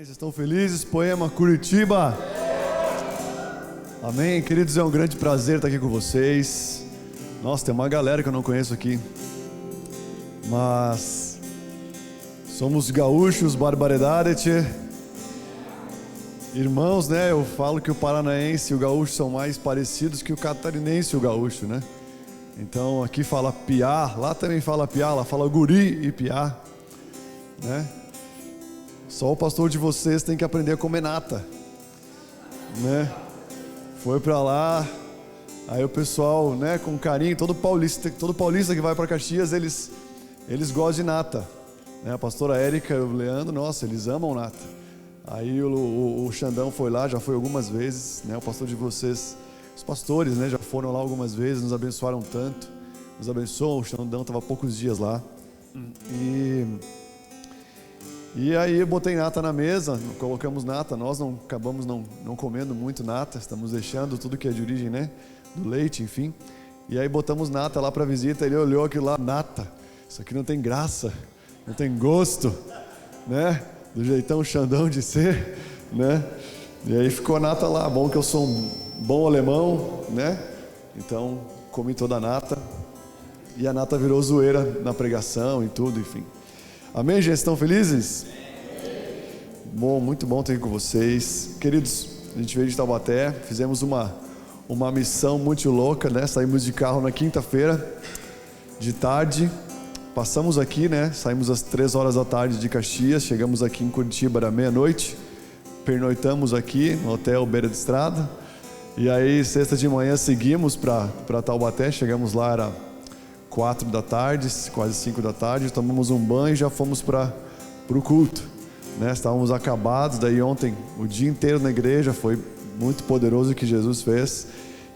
Vocês estão felizes? Poema Curitiba. Amém, queridos, é um grande prazer estar aqui com vocês. Nossa, tem uma galera que eu não conheço aqui, mas somos gaúchos, barbaridade, tchê. Irmãos, né? Eu falo que o paranaense e o gaúcho são mais parecidos que o catarinense e o gaúcho, né? Então aqui fala piá, lá também fala piá, lá fala guri e piá, né? Só o pastor de vocês tem que aprender a comer nata, né? Foi pra lá, aí o pessoal, né, com carinho, todo paulista que vai para Caxias, eles gostam de nata, né? A pastora Érica e o Leandro, nossa, eles amam nata. Aí o Xandão foi lá, já foi algumas vezes, né? O pastor de vocês, os pastores, né, já foram lá algumas vezes, nos abençoaram tanto, nos abençoam. O Xandão estava há poucos dias lá. E aí eu botei nata na mesa, colocamos nata, nós não acabamos não comendo muito nata, estamos deixando tudo que é de origem, né, do leite, enfim. E aí botamos nata lá para visita, ele olhou aquilo lá, nata, isso aqui não tem graça, não tem gosto, né, do jeitão Xandão de ser, né. E aí ficou a nata lá, bom que eu sou um bom alemão, né, então comi toda a nata, e a nata virou zoeira na pregação e tudo, enfim. Amém, gente? Estão felizes? Bom, muito bom estar aqui com vocês. Queridos, a gente veio de Taubaté, fizemos uma missão muito louca, né? Saímos de carro na quinta-feira, de tarde, passamos aqui, né? Saímos às 3 horas da tarde de Caxias, chegamos aqui em Curitiba à meia-noite, pernoitamos aqui no hotel Beira de Estrada, e aí sexta de manhã seguimos para Taubaté, chegamos lá, era 4 da tarde, quase 5 da tarde, tomamos um banho e já fomos para o culto, né? Estávamos acabados, daí ontem o dia inteiro na igreja, foi muito poderoso o que Jesus fez,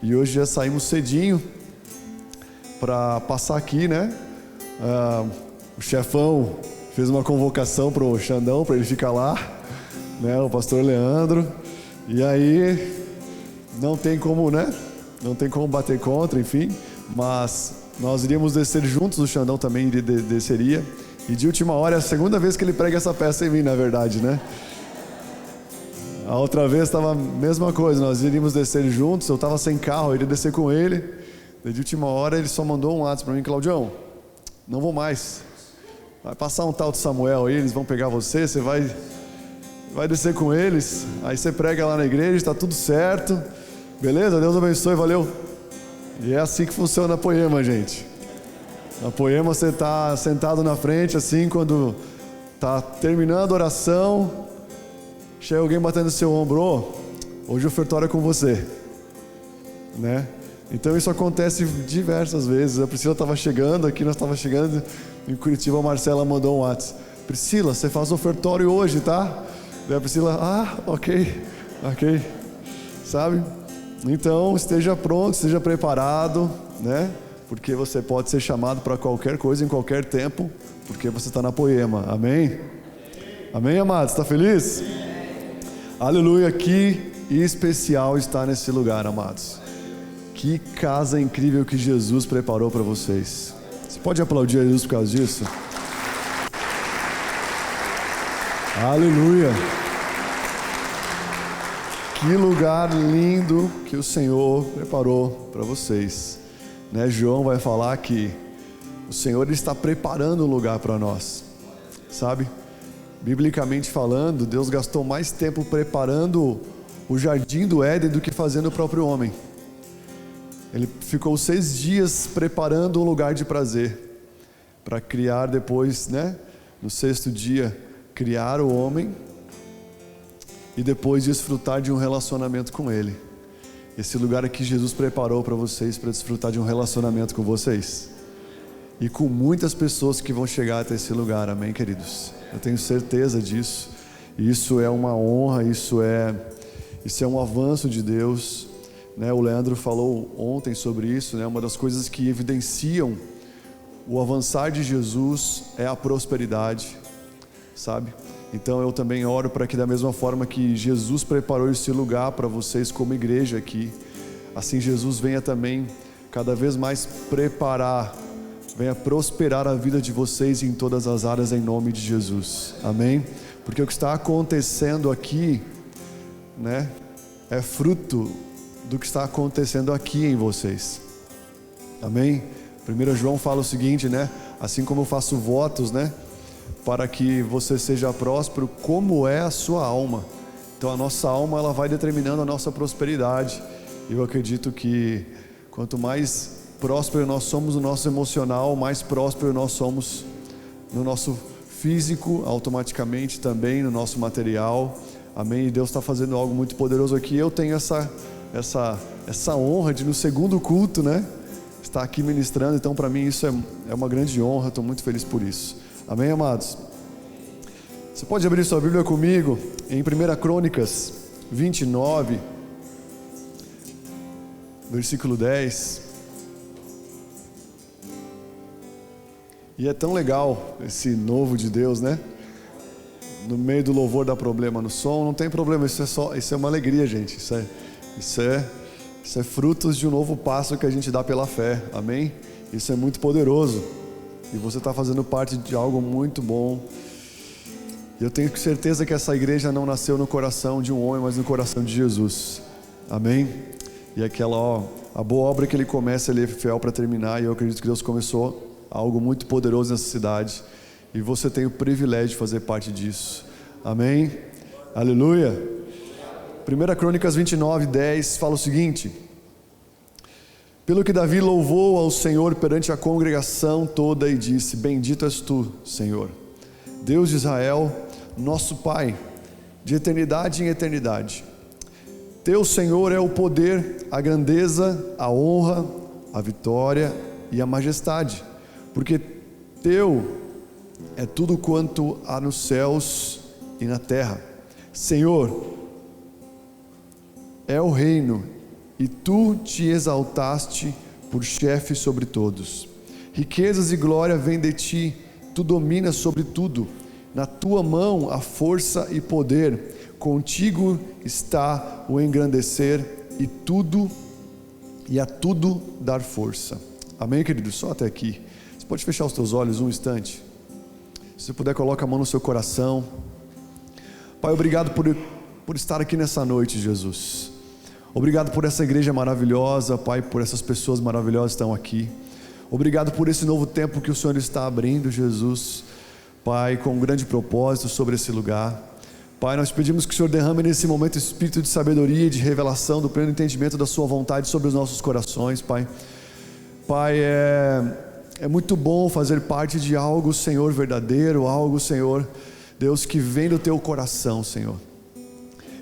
e hoje já saímos cedinho para passar aqui, né? O chefão fez uma convocação para o Xandão, para ele ficar lá, né? O pastor Leandro, e aí não tem como, né? Não tem como bater contra, enfim, mas nós iríamos descer juntos, o Xandão também desceria. E de última hora é a segunda vez que ele prega essa peça em mim, na verdade, né? A outra vez estava a mesma coisa, nós iríamos descer juntos, eu estava sem carro, eu iria descer com ele. E de última hora ele só mandou um WhatsApp para mim: Claudião, não vou mais. Vai passar um tal de Samuel aí, eles vão pegar você, você vai descer com eles. Aí você prega lá na igreja, está tudo certo. Beleza? Deus abençoe, valeu. E é assim que funciona a Poema, gente. Na Poema você está sentado na frente, assim, quando está terminando a oração, chega alguém batendo no seu ombro: hoje o ofertório é com você, né? Então isso acontece diversas vezes. A Priscila estava chegando aqui, nós estávamos chegando em Curitiba, a Marcela mandou um WhatsApp: Priscila, você faz o ofertório hoje, tá? Daí a Priscila: ok, sabe? Então, esteja pronto, esteja preparado, né? Porque você pode ser chamado para qualquer coisa, em qualquer tempo, porque você está na Poema, amém? Amém, amados? Está feliz? Aleluia, que especial está nesse lugar, amados. Que casa incrível que Jesus preparou para vocês. Você pode aplaudir a Jesus por causa disso? Aleluia. Que lugar lindo que o Senhor preparou para vocês, né? João vai falar que o Senhor está preparando um lugar para nós, sabe? Biblicamente falando, Deus gastou mais tempo preparando o jardim do Éden do que fazendo o próprio homem. Ele ficou 6 dias preparando um lugar de prazer, para criar depois, né? No 6º dia, criar o homem, e depois desfrutar de um relacionamento com Ele. Esse lugar aqui Jesus preparou para vocês, para desfrutar de um relacionamento com vocês. E com muitas pessoas que vão chegar até esse lugar, amém, queridos? Eu tenho certeza disso. Isso é uma honra, isso é um avanço de Deus, né? O Leandro falou ontem sobre isso, né? Uma das coisas que evidenciam o avançar de Jesus é a prosperidade, sabe? Então eu também oro para que, da mesma forma que Jesus preparou esse lugar para vocês como igreja aqui, assim Jesus venha também cada vez mais preparar, venha prosperar a vida de vocês em todas as áreas, em nome de Jesus, amém? porque o que está acontecendo aqui, né, é fruto do que está acontecendo aqui em vocês. Amém? 1 João fala o seguinte, né? Assim como eu faço votos, né, para que você seja próspero, como é a sua alma. Então a nossa alma, ela vai determinando a nossa prosperidade. Eu acredito que quanto mais próspero nós somos no nosso emocional, mais próspero nós somos no nosso físico, automaticamente também no nosso material. Amém? E Deus está fazendo algo muito poderoso aqui. Eu tenho essa honra de, no segundo culto, né, estar aqui ministrando. Então para mim isso é uma grande honra. Estou muito feliz por isso. Amém, amados? Você pode abrir sua Bíblia comigo em 1 Crônicas 29, versículo 10. E é tão legal esse novo de Deus, né? No meio do louvor dá problema no som, não tem problema, isso é uma alegria, gente. Isso é frutos de um novo passo que a gente dá pela fé, amém? Isso é muito poderoso, e você está fazendo parte de algo muito bom. E eu tenho certeza que essa igreja não nasceu no coração de um homem, mas no coração de Jesus, amém? E aquela, a boa obra que Ele começa, Ele é fiel para terminar, e eu acredito que Deus começou algo muito poderoso nessa cidade, e você tem o privilégio de fazer parte disso, amém? Aleluia! 1 Crônicas 29, 10 fala o seguinte: pelo que Davi louvou ao Senhor perante a congregação toda e disse: bendito és tu, Senhor, Deus de Israel, nosso Pai, de eternidade em eternidade. Teu, Senhor, é o poder, a grandeza, a honra, a vitória e a majestade, porque teu é tudo quanto há nos céus e na terra. Senhor, é o reino, e tu te exaltaste por chefe sobre todos. Riquezas e glória vêm de ti, tu dominas sobre tudo. Na tua mão há força e poder, contigo está o engrandecer e a tudo dar força. Amém, querido? Só até aqui. Você pode fechar os teus olhos um instante? Se você puder, coloca a mão no seu coração. Pai, obrigado por estar aqui nessa noite, Jesus. Obrigado por essa igreja maravilhosa, Pai, por essas pessoas maravilhosas que estão aqui. Obrigado por esse novo tempo que o Senhor está abrindo, Jesus, Pai, com um grande propósito sobre esse lugar. Pai, nós pedimos que o Senhor derrame nesse momento espírito de sabedoria e de revelação, do pleno entendimento da sua vontade sobre os nossos corações, Pai. Pai, é muito bom fazer parte de algo, Senhor, verdadeiro, algo, Senhor, Deus, que vem do teu coração, Senhor.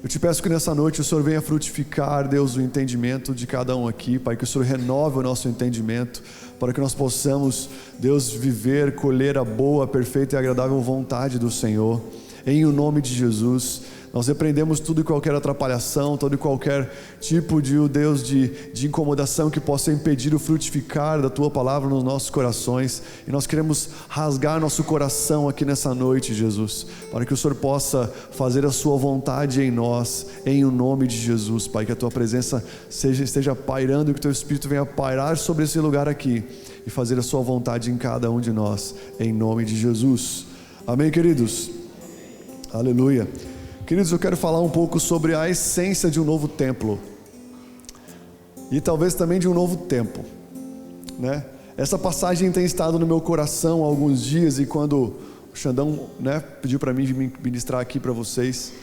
Eu te peço que nessa noite o Senhor venha frutificar, Deus, o entendimento de cada um aqui, Pai, que o Senhor renove o nosso entendimento, para que nós possamos, Deus, viver, colher a boa, perfeita e agradável vontade do Senhor, em o nome de Jesus. Nós repreendemos tudo e qualquer atrapalhação, todo e qualquer tipo de, Deus, de incomodação que possa impedir o frutificar da Tua Palavra nos nossos corações, e nós queremos rasgar nosso coração aqui nessa noite, Jesus, para que o Senhor possa fazer a Sua vontade em nós, em o nome de Jesus, Pai, que a Tua presença esteja pairando, que o Teu Espírito venha pairar sobre esse lugar aqui, e fazer a Sua vontade em cada um de nós, em nome de Jesus. Amém, queridos? Aleluia. Queridos, eu quero falar um pouco sobre a essência de um novo templo, e talvez também de um novo tempo, né? Essa passagem tem estado no meu coração há alguns dias, e quando o Xandão, né, pediu para mim ministrar aqui para vocês,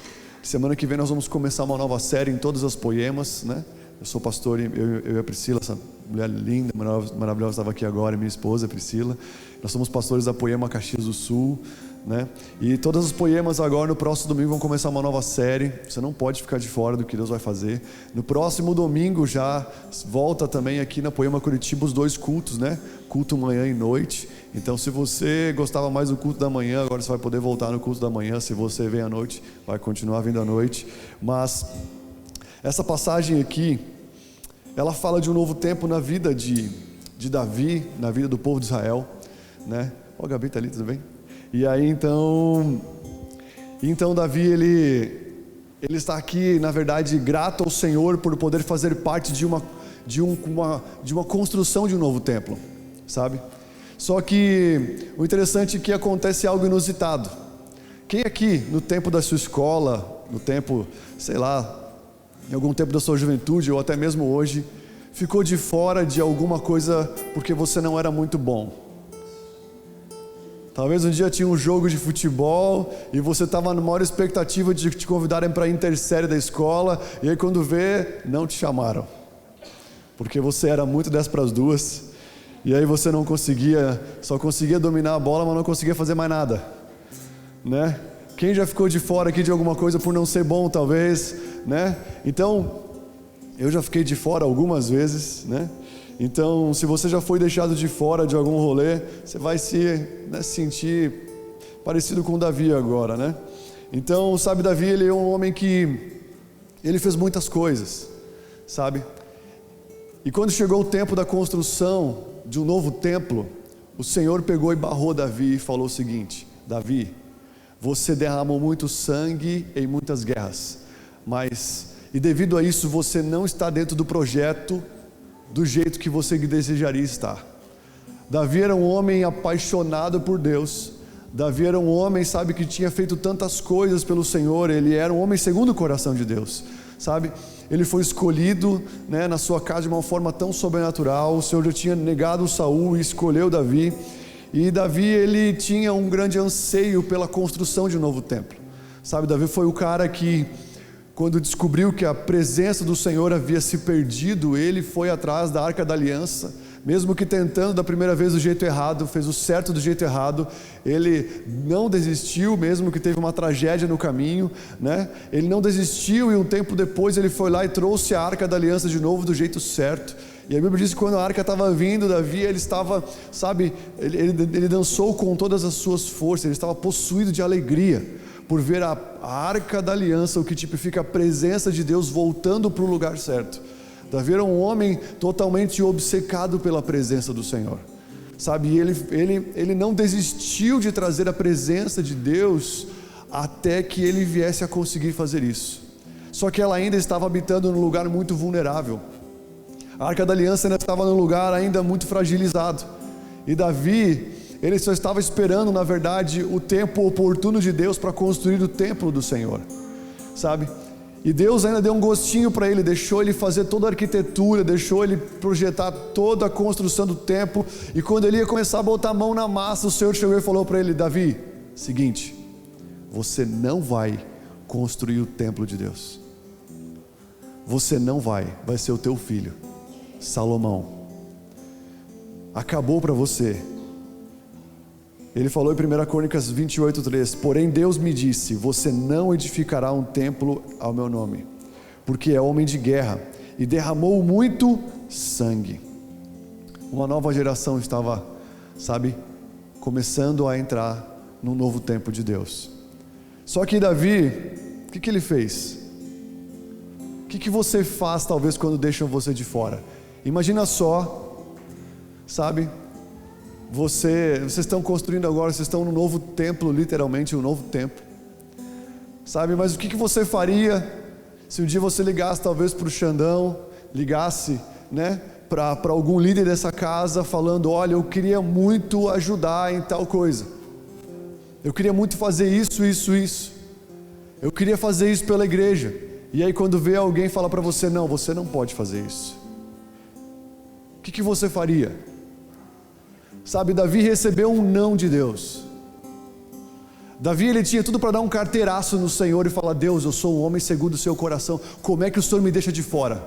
semana que vem nós vamos começar uma nova série em todas as poemas, né? Eu sou pastor, eu e a Priscila, essa mulher linda, maravilhosa, estava aqui agora, minha esposa, a Priscila. Nós somos pastores da Poema Caxias do Sul, né? E todas as poemas agora, no próximo domingo, vão começar uma nova série. Você não pode ficar de fora do que Deus vai fazer. No próximo domingo já volta também aqui na Poema Curitiba os 2 cultos, né? Culto manhã e noite. Então, se você gostava mais do culto da manhã, agora você vai poder voltar no culto da manhã. Se você vem à noite, vai continuar vindo à noite. Mas essa passagem aqui, ela fala de um novo tempo na vida de Davi, na vida do povo de Israel, né? Ó, Gabi, tá ali, tudo bem? E aí então Davi, ele está aqui, na verdade, grato ao Senhor por poder fazer parte de uma construção de um novo templo, sabe? Só que o interessante é que acontece algo inusitado, Quem aqui, no tempo da sua escola, no tempo, sei lá, em algum tempo da sua juventude, ou até mesmo hoje, ficou de fora de alguma coisa porque você não era muito bom? Talvez um dia tinha um jogo de futebol e você estava na maior expectativa de te convidarem para a intersérie da escola, e aí quando vê, não te chamaram, porque você era muito 10 para as 2, e aí você não conseguia, só conseguia dominar a bola, mas não conseguia fazer mais nada, né? Quem já ficou de fora aqui de alguma coisa por não ser bom, talvez, né? Então, eu já fiquei de fora algumas vezes, né? Então, se você já foi deixado de fora de algum rolê, você vai se sentir parecido com Davi agora, né? Então, sabe, Davi, ele é um homem que ele fez muitas coisas, sabe? E quando chegou o tempo da construção de um novo templo, o Senhor pegou e barrou Davi e falou o seguinte: Davi, você derramou muito sangue em muitas guerras, e devido a isso você não está dentro do projeto do jeito que você desejaria estar. Davi era um homem apaixonado por Deus. Davi era um homem, sabe, que tinha feito tantas coisas pelo Senhor. Ele era um homem segundo o coração de Deus, sabe? Ele foi escolhido, né, na sua casa de uma forma tão sobrenatural. O Senhor já tinha negado Saul e escolheu Davi. E Davi, ele tinha um grande anseio pela construção de um novo templo, sabe? Davi foi o cara que, quando descobriu que a presença do Senhor havia se perdido, ele foi atrás da Arca da Aliança, mesmo que tentando da primeira vez do jeito errado, fez o certo do jeito errado. Ele não desistiu, mesmo que teve uma tragédia no caminho, né? Ele não desistiu, e um tempo depois ele foi lá e trouxe a Arca da Aliança de novo do jeito certo. E a Bíblia diz que quando a arca estava vindo, Davi, ele estava, sabe, ele dançou com todas as suas forças, ele estava possuído de alegria por ver a Arca da Aliança, o que tipifica a presença de Deus, voltando para o lugar certo. Davi era um homem totalmente obcecado pela presença do Senhor, sabe? E ele não desistiu de trazer a presença de Deus até que ele viesse a conseguir fazer isso. Só que ela ainda estava habitando num lugar muito vulnerável. A Arca da Aliança ainda estava num lugar ainda muito fragilizado. E Davi, ele só estava esperando, na verdade, o tempo oportuno de Deus para construir o templo do Senhor, sabe? E Deus ainda deu um gostinho para ele, deixou ele fazer toda a arquitetura, deixou ele projetar toda a construção do templo. E quando ele ia começar a botar a mão na massa, o Senhor chegou e falou para ele: Davi, seguinte, você não vai construir o templo de Deus. Você não vai ser o teu filho Salomão. Acabou para você. Ele falou em 1 Crônicas 28:3: porém Deus me disse: você não edificará um templo ao meu nome, porque é homem de guerra e derramou muito sangue. Uma nova geração estava, sabe, começando a entrar num novo tempo de Deus. Só que Davi, o que ele fez? O que você faz talvez quando deixam você de fora? Imagina só, sabe, vocês estão construindo agora, vocês estão no novo templo, literalmente um novo templo, sabe, mas o que você faria se um dia você ligasse talvez para o Xandão, ligasse, né, para algum líder dessa casa falando: olha, eu queria muito ajudar em tal coisa, eu queria muito fazer isso, eu queria fazer isso pela igreja. E aí quando vê alguém falar para você: não, você não pode fazer isso, o que você faria? Sabe, Davi recebeu um não de Deus. Davi, ele tinha tudo para dar um carteiraço no Senhor e falar: Deus, eu sou um homem segundo o seu coração, como é que o Senhor me deixa de fora?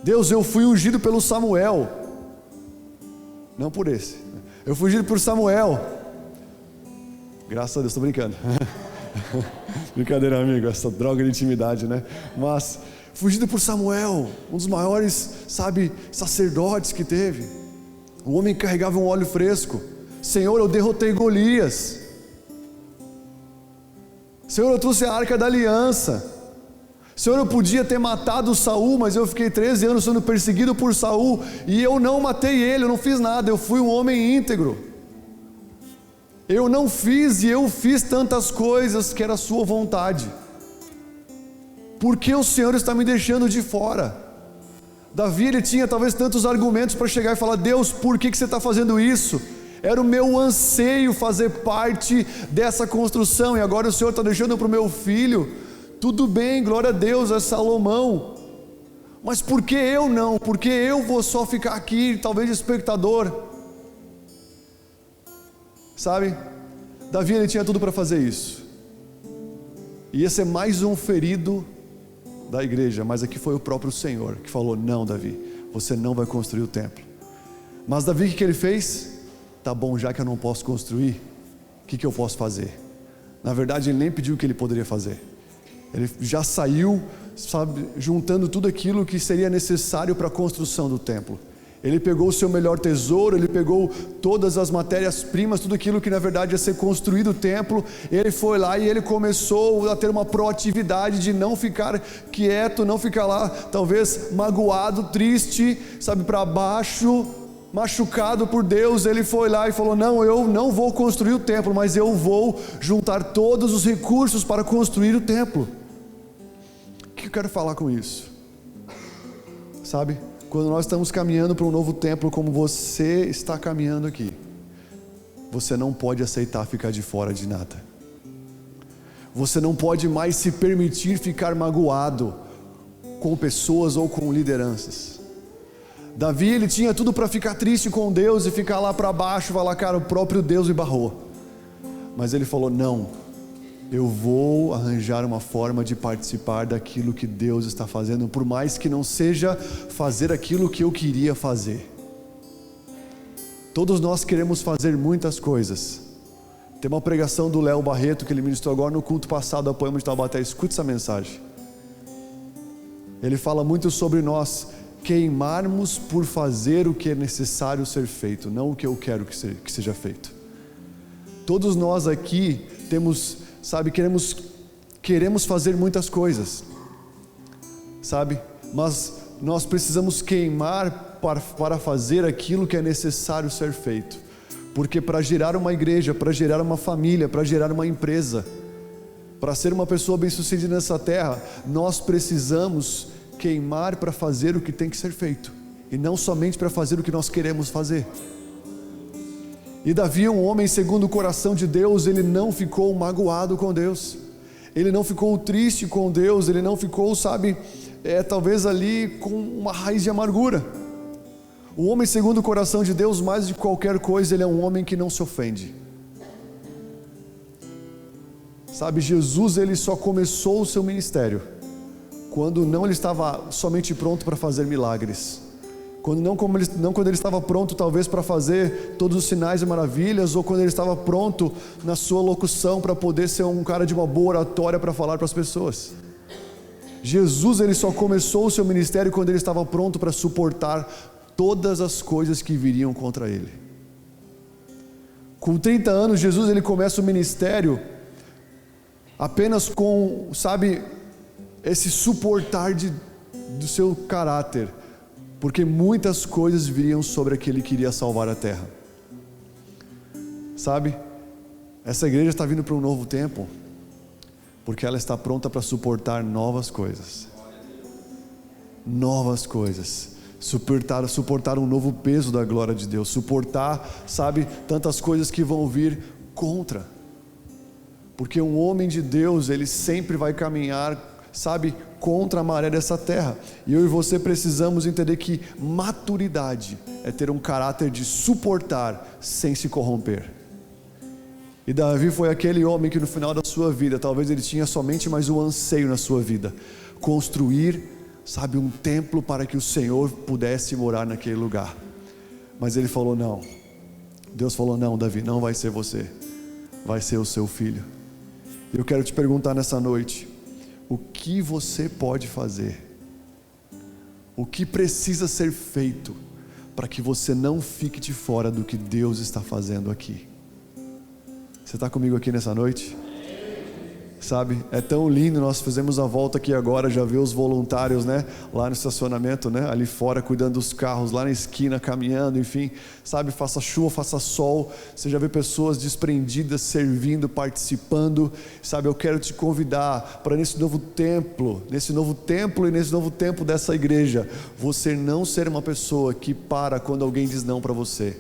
Deus, eu fui ungido pelo Samuel, não por esse, eu fui ungido por Samuel. Graças a Deus, estou brincando. Brincadeira, amigo, essa droga de intimidade, né? Mas fugido por Samuel, um dos maiores, sabe, sacerdotes que teve. O homem carregava um óleo fresco. Senhor, eu derrotei Golias. Senhor, eu trouxe a Arca da Aliança. Senhor, eu podia ter matado Saul, mas eu fiquei 13 anos sendo perseguido por Saul, e eu não matei ele, eu não fiz nada, eu fui um homem íntegro. Eu não fiz, e eu fiz tantas coisas que era a sua vontade. Por que o Senhor está me deixando de fora? Davi, ele tinha talvez tantos argumentos para chegar e falar: Deus, por que você está fazendo isso? Era o meu anseio fazer parte dessa construção, e agora o Senhor está deixando para o meu filho. Tudo bem, glória a Deus, é Salomão, mas por que eu não? Por que eu vou só ficar aqui, talvez de espectador? Sabe, Davi, ele tinha tudo para fazer isso, e ia ser mais um ferido da igreja, mas aqui foi o próprio Senhor que falou: não, Davi, você não vai construir o templo. Mas Davi, o que ele fez? Tá bom, já que eu não posso construir, o que eu posso fazer? Na verdade, ele nem pediu o que ele poderia fazer, ele já saiu, sabe, juntando tudo aquilo que seria necessário para a construção do templo. Ele pegou o seu melhor tesouro, ele pegou todas as matérias-primas, tudo aquilo que na verdade ia ser construído o templo. Ele foi lá e ele começou a ter uma proatividade de não ficar quieto, não ficar lá talvez magoado, triste, sabe, para baixo, machucado por Deus. Ele foi lá e falou: não, eu não vou construir o templo, mas eu vou juntar todos os recursos para construir o templo. O que eu quero falar com isso? Sabe, quando nós estamos caminhando para um novo templo, como você está caminhando aqui, você não pode aceitar ficar de fora de nada. Você não pode mais se permitir ficar magoado com pessoas ou com lideranças. Davi, ele tinha tudo para ficar triste com Deus e ficar lá para baixo, falar: cara, o próprio Deus me barrou. Mas ele falou: não, eu vou arranjar uma forma de participar daquilo que Deus está fazendo, por mais que não seja fazer aquilo que eu queria fazer. Todos nós queremos fazer muitas coisas. Tem uma pregação do Léo Barreto que ele ministrou agora no culto passado da Poema de Taubaté. Escute essa mensagem. Ele fala muito sobre nós queimarmos por fazer o que é necessário ser feito, não o que eu quero que seja feito. Todos nós aqui temos, sabe, queremos fazer muitas coisas, sabe, mas nós precisamos queimar para fazer aquilo que é necessário ser feito, porque para gerar uma igreja, para gerar uma família, para gerar uma empresa, para ser uma pessoa bem-sucedida nessa terra, nós precisamos queimar para fazer o que tem que ser feito, e não somente para fazer o que nós queremos fazer. E Davi, um homem segundo o coração de Deus, ele não ficou magoado com Deus, ele não ficou triste com Deus, ele não ficou, sabe, talvez ali com uma raiz de amargura. O homem segundo o coração de Deus, mais de qualquer coisa, ele é um homem que não se ofende. Sabe, Jesus, ele só começou o seu ministério quando não ele estava somente pronto para fazer milagres, quando ele estava pronto talvez para fazer todos os sinais e maravilhas, ou quando ele estava pronto na sua locução para poder ser um cara de uma boa oratória para falar para as pessoas. Jesus, ele só começou o seu ministério quando ele estava pronto para suportar todas as coisas que viriam contra ele. Com 30 anos, Jesus, ele começa o ministério apenas com, sabe, esse suportar do seu caráter, porque muitas coisas viriam sobre aquele que iria salvar a terra. Sabe, essa igreja está vindo para um novo tempo, porque ela está pronta para suportar novas coisas, suportar um novo peso da glória de Deus, suportar, sabe, tantas coisas que vão vir contra, porque um homem de Deus, ele sempre vai caminhar, sabe, contra a maré dessa terra. E eu e você precisamos entender que maturidade é ter um caráter de suportar sem se corromper. E Davi foi aquele homem que no final da sua vida, talvez ele tinha somente mais um anseio na sua vida: construir, sabe, um templo para que o Senhor pudesse morar naquele lugar. Mas ele falou: não. Deus falou: não, Davi, não vai ser você, vai ser o seu filho. E eu quero te perguntar nessa noite: o que você pode fazer? O que precisa ser feito para que você não fique de fora do que Deus está fazendo aqui? Você está comigo aqui nessa noite? Sabe, é tão lindo. Nós fizemos a volta aqui agora, já viu os voluntários, né, lá no estacionamento, né, ali fora cuidando dos carros, lá na esquina caminhando, enfim, sabe, faça chuva, faça sol, você já vê pessoas desprendidas, servindo, participando, sabe. Eu quero te convidar para nesse novo templo e nesse novo tempo dessa igreja, você não ser uma pessoa que para quando alguém diz não para você,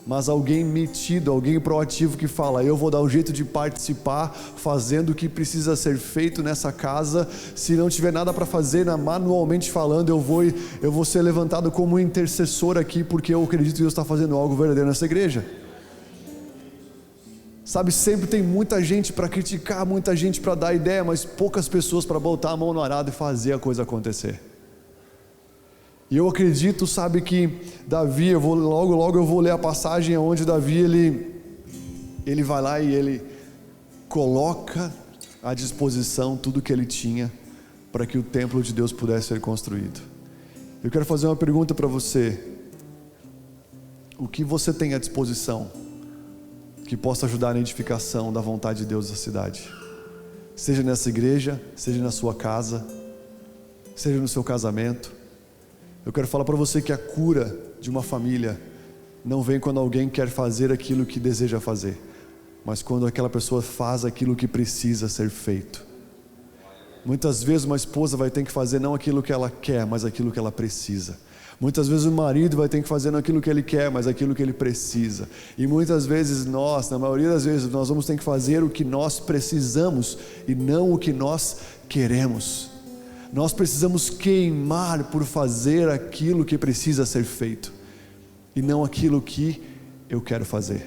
mas alguém metido, alguém proativo que fala: eu vou dar um jeito de participar, fazendo o que precisa ser feito nessa casa. Se não tiver nada para fazer, manualmente falando, eu vou ser levantado como intercessor aqui, porque eu acredito que Deus está fazendo algo verdadeiro nessa igreja. Sabe, sempre tem muita gente para criticar, muita gente para dar ideia, mas poucas pessoas para botar a mão no arado e fazer a coisa acontecer. E eu acredito, sabe, que Davi, logo eu vou ler a passagem onde Davi, ele vai lá e ele coloca à disposição tudo que ele tinha para que o templo de Deus pudesse ser construído. Eu quero fazer uma pergunta para você: o que você tem à disposição que possa ajudar na edificação da vontade de Deus na cidade? Seja nessa igreja, seja na sua casa, seja no seu casamento. Eu quero falar para você que a cura de uma família não vem quando alguém quer fazer aquilo que deseja fazer, mas quando aquela pessoa faz aquilo que precisa ser feito. Muitas vezes uma esposa vai ter que fazer não aquilo que ela quer, mas aquilo que ela precisa. Muitas vezes o marido vai ter que fazer não aquilo que ele quer, mas aquilo que ele precisa. E muitas vezes na maioria das vezes, nós vamos ter que fazer o que nós precisamos e não o que nós queremos. Nós precisamos queimar por fazer aquilo que precisa ser feito, e não aquilo que eu quero fazer.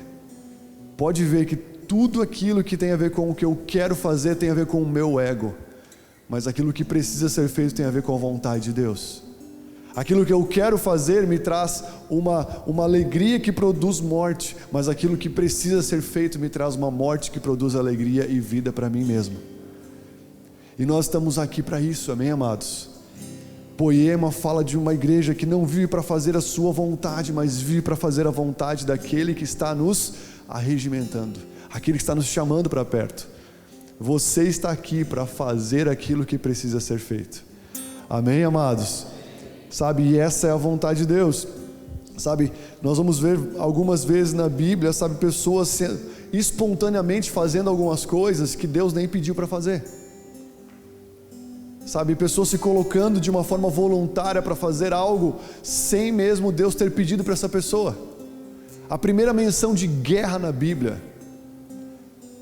Pode ver que tudo aquilo que tem a ver com o que eu quero fazer tem a ver com o meu ego, mas aquilo que precisa ser feito tem a ver com a vontade de Deus. Aquilo que eu quero fazer me traz uma alegria que produz morte, mas aquilo que precisa ser feito me traz uma morte que produz alegria e vida para mim mesmo. E nós estamos aqui para isso, amém, amados? Poema fala de uma igreja que não vive para fazer a sua vontade, mas vive para fazer a vontade daquele que está nos arregimentando, aquele que está nos chamando para perto. Você está aqui para fazer aquilo que precisa ser feito, amém, amados? Sabe, e essa é a vontade de Deus. Sabe, nós vamos ver algumas vezes na Bíblia, sabe, pessoas espontaneamente fazendo algumas coisas que Deus nem pediu para fazer. Sabe, pessoas se colocando de uma forma voluntária para fazer algo sem mesmo Deus ter pedido para essa pessoa. A primeira menção de guerra na Bíblia,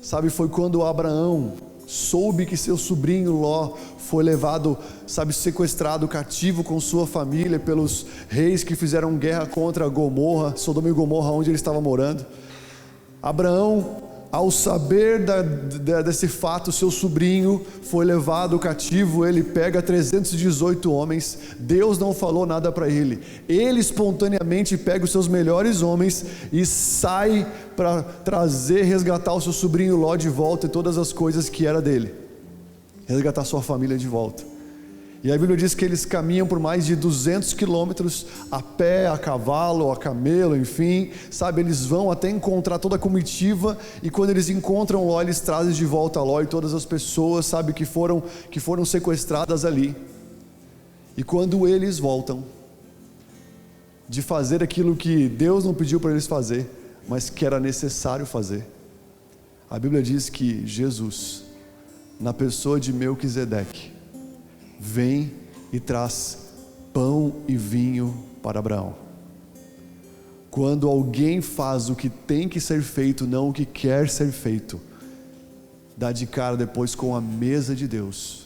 sabe, foi quando Abraão soube que seu sobrinho Ló foi levado, sabe, sequestrado, cativo com sua família pelos reis que fizeram guerra contra Gomorra, Sodoma e Gomorra, onde ele estava morando. Abraão, ao saber desse fato, seu sobrinho foi levado cativo. Ele pega 318 homens, Deus não falou nada para ele, ele espontaneamente pega os seus melhores homens e sai para resgatar o seu sobrinho Ló de volta e todas as coisas que era dele, resgatar sua família de volta. E a Bíblia diz que eles caminham por mais de 200 quilômetros, a pé, a cavalo, a camelo, enfim, sabe, eles vão até encontrar toda a comitiva, e quando eles encontram Ló, eles trazem de volta Ló e todas as pessoas, sabe, que foram sequestradas ali. E quando eles voltam de fazer aquilo que Deus não pediu para eles fazer, mas que era necessário fazer, a Bíblia diz que Jesus, na pessoa de Melquisedeque, vem e traz pão e vinho para Abraão. Quando alguém faz o que tem que ser feito, não o que quer ser feito, dá de cara depois com a mesa de Deus,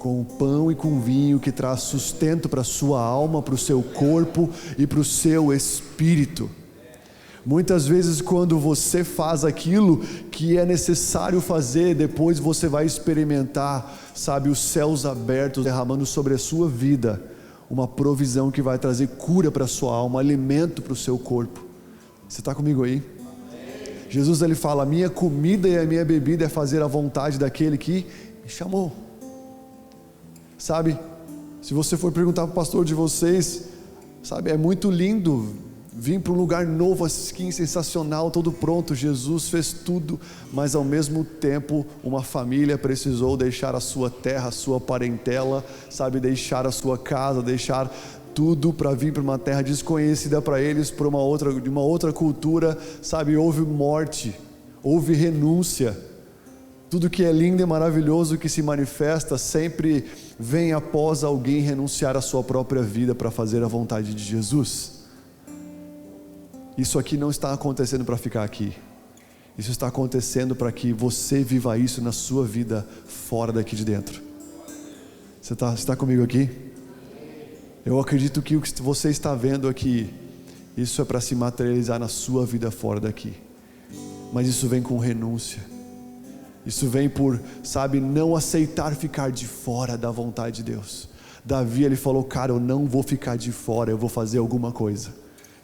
com o pão e com o vinho que traz sustento para a sua alma, para o seu corpo e para o seu espírito. Muitas vezes, quando você faz aquilo que é necessário fazer, depois você vai experimentar, sabe, os céus abertos derramando sobre a sua vida uma provisão que vai trazer cura para a sua alma, alimento para o seu corpo. Você está comigo aí? Jesus, ele fala: a minha comida e a minha bebida é fazer a vontade daquele que me chamou. Sabe, se você for perguntar para o pastor de vocês, sabe, é muito lindo vim para um lugar novo, assim, sensacional, todo pronto, Jesus fez tudo, mas ao mesmo tempo uma família precisou deixar a sua terra, a sua parentela, sabe, deixar a sua casa, deixar tudo para vir para uma terra desconhecida para eles, de uma outra cultura, sabe, houve morte, houve renúncia. Tudo que é lindo e maravilhoso que se manifesta sempre vem após alguém renunciar à sua própria vida para fazer a vontade de Jesus. isso aqui não está acontecendo para ficar aqui. Isso está acontecendo para que você viva isso na sua vida fora daqui de dentro. Você está comigo aqui? Eu acredito que o que você está vendo aqui, isso é para se materializar na sua vida fora daqui. Mas isso vem com renúncia. Isso vem por, não aceitar ficar de fora da vontade de Deus. Davi, ele falou, cara, eu não vou ficar de fora, eu vou fazer alguma coisa.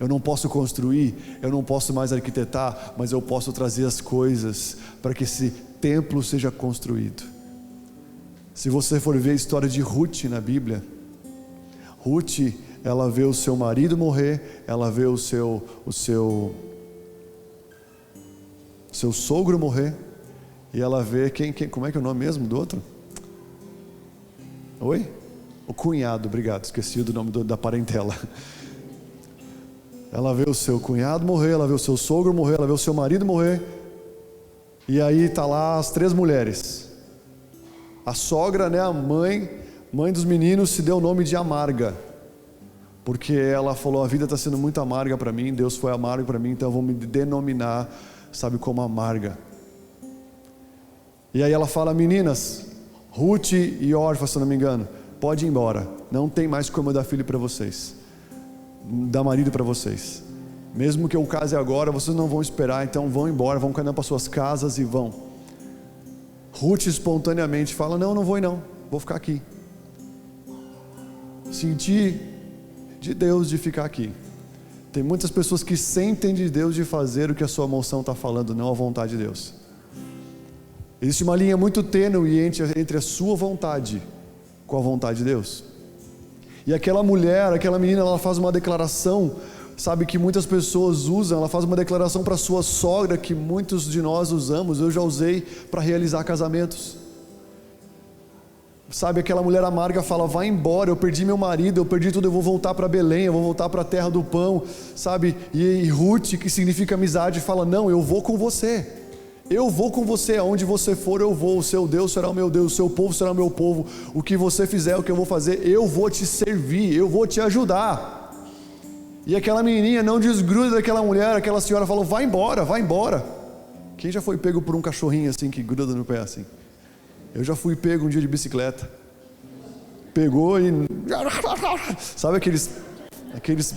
Eu não posso construir, eu não posso mais arquitetar, mas eu posso trazer as coisas para que esse templo seja construído. Se você for ver a história de Ruth na Bíblia, Ruth, ela vê o seu marido morrer, ela vê o seu sogro morrer, e ela vê como é que é o nome mesmo do outro? Oi? O cunhado, obrigado, esqueci do nome da parentela. Ela vê o seu cunhado morrer, ela vê o seu sogro morrer, ela vê o seu marido morrer, e aí está lá as 3 mulheres. A sogra, a mãe dos meninos, se deu o nome de amarga, porque ela falou, a vida está sendo muito amarga para mim, Deus foi amargo para mim, então eu vou me denominar, como amarga. E aí ela fala, meninas, Ruth e Orfa, se eu não me engano, pode ir embora, não tem mais como eu dar filho para vocês, dar marido para vocês, mesmo que eu case agora, vocês não vão esperar, então vão embora, vão cada um para suas casas e vão. Ruth espontaneamente fala, não vou ir não, vou ficar aqui. Senti de Deus de ficar aqui. Tem muitas pessoas que sentem de Deus de fazer o que a sua emoção está falando, não a vontade de Deus. Existe uma linha muito tênue entre a sua vontade com a vontade de Deus. E aquela mulher, aquela menina, ela faz uma declaração, que muitas pessoas usam, ela faz uma declaração para sua sogra, que muitos de nós usamos, eu já usei para realizar casamentos. Aquela mulher amarga fala, vai embora, eu perdi meu marido, eu perdi tudo, eu vou voltar para Belém, eu vou voltar para a terra do pão, e Ruth, que significa amizade, fala, não, eu vou com você. Eu vou com você, aonde você for eu vou, o seu Deus será o meu Deus, o seu povo será o meu povo, o que você fizer, o que eu vou fazer, eu vou te servir, eu vou te ajudar. E aquela menininha não desgruda daquela mulher, aquela senhora falou, vai embora, vai embora. Quem já foi pego por um cachorrinho assim, que gruda no pé assim? Eu já fui pego um dia de bicicleta, pegou e, sabe aqueles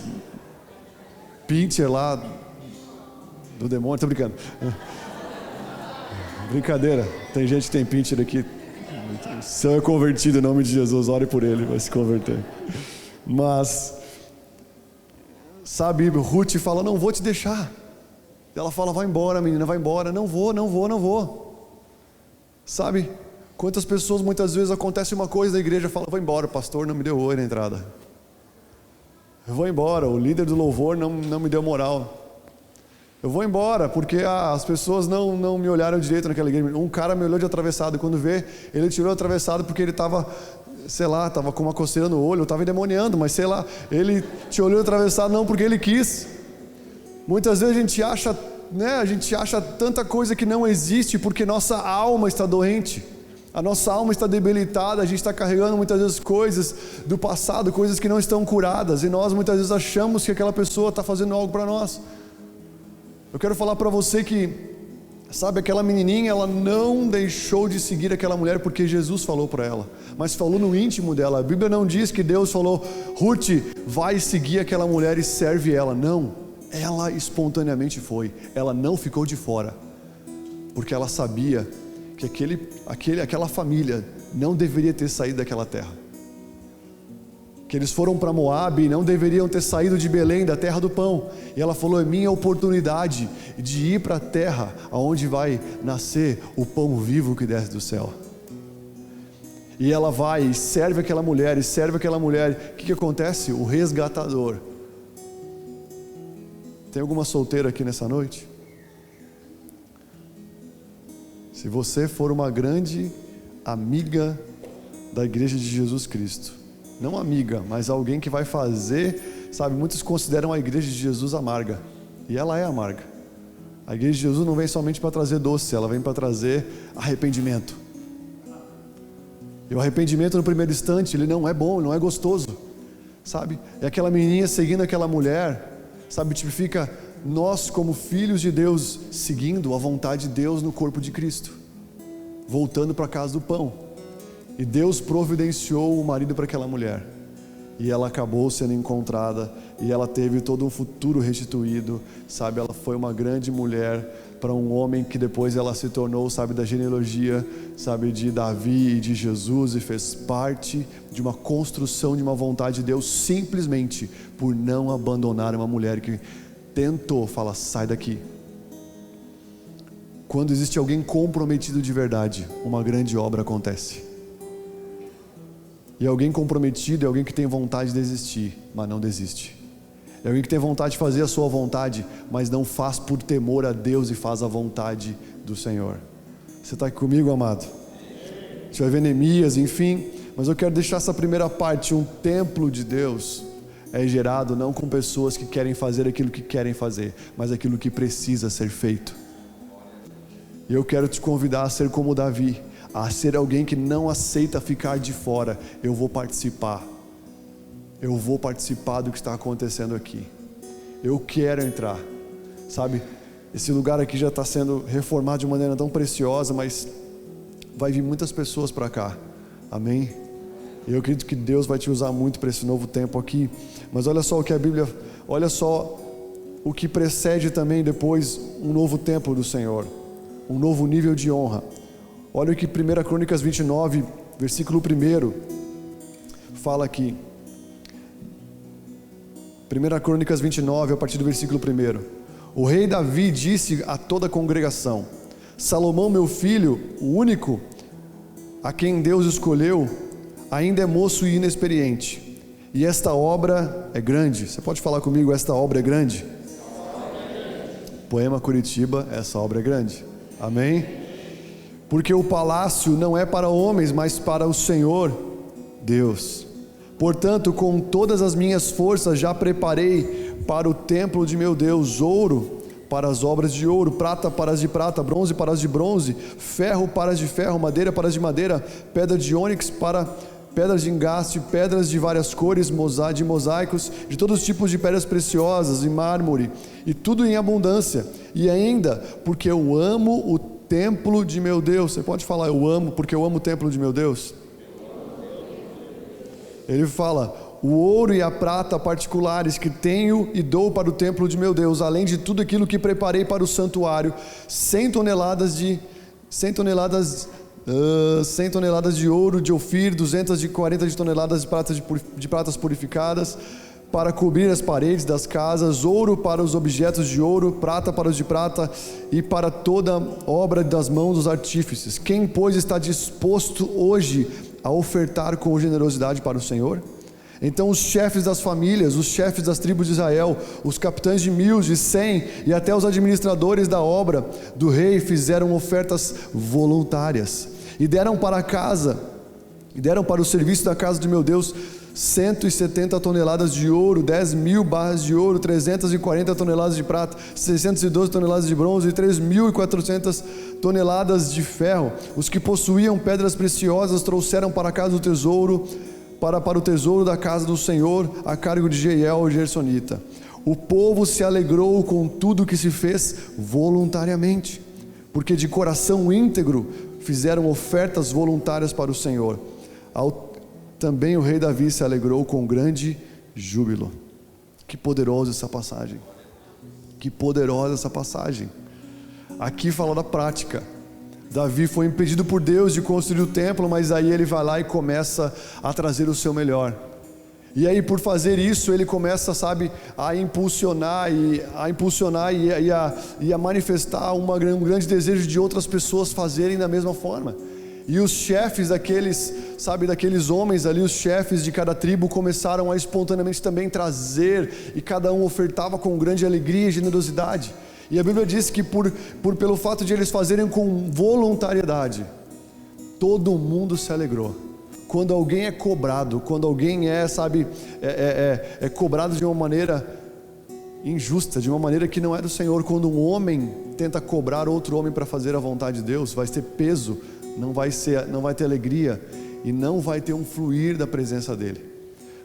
pincher lá, do demônio, tô brincando. Brincadeira, tem gente que tem pincher aqui. Se eu é convertido em nome de Jesus, ore por ele, vai se converter. Mas, Ruth fala, não vou te deixar. Ela fala, vai embora menina, vai embora. Não vou. Quantas pessoas muitas vezes acontece uma coisa na igreja, fala, vou embora, o pastor não me deu oi na entrada. Eu vou embora, o líder do louvor não me deu moral. Eu vou embora, porque as pessoas não me olharam direito naquela igreja. Um cara me olhou de atravessado, e quando vê, ele tirou o atravessado porque ele estava, estava com uma coceira no olho, eu estava endemoniando, mas ele te olhou atravessado não porque ele quis. Muitas vezes a gente acha tanta coisa que não existe, porque nossa alma está doente, a nossa alma está debilitada, a gente está carregando muitas vezes coisas do passado, coisas que não estão curadas, e nós muitas vezes achamos que aquela pessoa está fazendo algo para nós. Eu quero falar para você que, aquela menininha, ela não deixou de seguir aquela mulher porque Jesus falou para ela, mas falou no íntimo dela. A Bíblia não diz que Deus falou, Ruth, vai seguir aquela mulher e serve ela. Não, ela espontaneamente foi, ela não ficou de fora, porque ela sabia que aquela família não deveria ter saído daquela terra. Que eles foram para Moabe e não deveriam ter saído de Belém, da terra do pão. E ela falou, é minha oportunidade de ir para a terra onde vai nascer o pão vivo que desce do céu. E ela vai e serve aquela mulher, o que acontece? O resgatador. Tem alguma solteira aqui nessa noite? Se você for uma grande amiga da igreja de Jesus Cristo, não amiga, mas alguém que vai fazer, muitos consideram a igreja de Jesus amarga, e ela é amarga. A igreja de Jesus não vem somente para trazer doce, ela vem para trazer arrependimento. E o arrependimento no primeiro instante, ele não é bom, não é gostoso, É aquela menininha seguindo aquela mulher, tipifica nós como filhos de Deus, seguindo a vontade de Deus no corpo de Cristo, voltando para a casa do pão. E Deus providenciou o marido para aquela mulher, e ela acabou sendo encontrada, e ela teve todo um futuro restituído, sabe? Ela foi uma grande mulher para um homem que depois ela se tornou, sabe, da genealogia, sabe, de Davi e de Jesus, e fez parte de uma construção de uma vontade de Deus, simplesmente por não abandonar uma mulher que tentou, fala, sai daqui. Quando existe alguém comprometido de verdade, uma grande obra acontece. E alguém comprometido é alguém que tem vontade de desistir, mas não desiste. É alguém que tem vontade de fazer a sua vontade, mas não faz por temor a Deus e faz a vontade do Senhor. Você está aqui comigo, amado? A gente vai ver Neemias, enfim, mas eu quero deixar essa primeira parte. Um templo de Deus é gerado não com pessoas que querem fazer aquilo que querem fazer, mas aquilo que precisa ser feito. E eu quero te convidar a ser como Davi, a ser alguém que não aceita ficar de fora. Eu vou participar do que está acontecendo aqui. Eu quero entrar, sabe? Esse lugar aqui já está sendo reformado de maneira tão preciosa, mas vai vir muitas pessoas para cá, amém? Eu acredito que Deus vai te usar muito para esse novo tempo aqui. Mas olha só o que a Bíblia, olha só o que precede também depois um novo templo do Senhor, um novo nível de honra. Olha o que 1 Crônicas 29, versículo 1, fala aqui. 1 Crônicas 29, a partir do versículo 1. O rei Davi disse a toda a congregação: Salomão, meu filho, o único a quem Deus escolheu, ainda é moço e inexperiente, e esta obra é grande. Você pode falar comigo, esta obra é grande? Poema Curitiba, essa obra é grande, amém? Porque o palácio não é para homens, mas para o Senhor Deus. Portanto, com todas as minhas forças já preparei para o templo de meu Deus ouro para as obras de ouro, prata para as de prata, bronze para as de bronze, ferro para as de ferro, madeira para as de madeira, pedra de ônix para pedras de engaste, pedras de várias cores, de mosaicos, de todos os tipos de pedras preciosas e mármore, e tudo em abundância. E ainda, porque eu amo o templo de meu Deus. Você pode falar, eu amo, porque eu amo o templo de meu Deus? Ele fala, o ouro e a prata particulares que tenho e dou para o templo de meu Deus, além de tudo aquilo que preparei para o santuário, 100 toneladas de ouro de Ofir, 240 de toneladas de pratas purificadas, para cobrir as paredes das casas, ouro para os objetos de ouro, prata para os de prata, e para toda obra das mãos dos artífices. Quem, pois, está disposto hoje a ofertar com generosidade para o Senhor? Então os chefes das famílias, os chefes das tribos de Israel, os capitães de 1000, de 100 e até os administradores da obra do rei fizeram ofertas voluntárias e deram para o serviço da casa de meu Deus 170 toneladas de ouro, 10.000 barras de ouro, 340 toneladas de prata, 612 toneladas de bronze e 3.400 toneladas de ferro. Os que possuíam pedras preciosas trouxeram para a casa do tesouro, para o tesouro da casa do Senhor, a cargo de Jeiel, o gersonita. O povo se alegrou com tudo que se fez voluntariamente, porque de coração íntegro fizeram ofertas voluntárias para o Senhor. Também o rei Davi se alegrou com grande júbilo. Que poderosa essa passagem. Que poderosa essa passagem. Aqui fala da prática. Davi foi impedido por Deus de construir o templo, mas aí ele vai lá e começa a trazer o seu melhor. E aí, por fazer isso, ele começa, a impulsionar e a manifestar um grande desejo de outras pessoas fazerem da mesma forma. E os chefes daqueles homens ali, os chefes de cada tribo começaram a espontaneamente também trazer, e cada um ofertava com grande alegria e generosidade. E a Bíblia diz que pelo fato de eles fazerem com voluntariedade, todo mundo se alegrou. Quando alguém é cobrado, quando alguém é cobrado de uma maneira injusta, de uma maneira que não é do Senhor, quando um homem tenta cobrar outro homem para fazer a vontade de Deus, vai ter peso, não vai ter alegria e não vai ter um fluir da presença dele.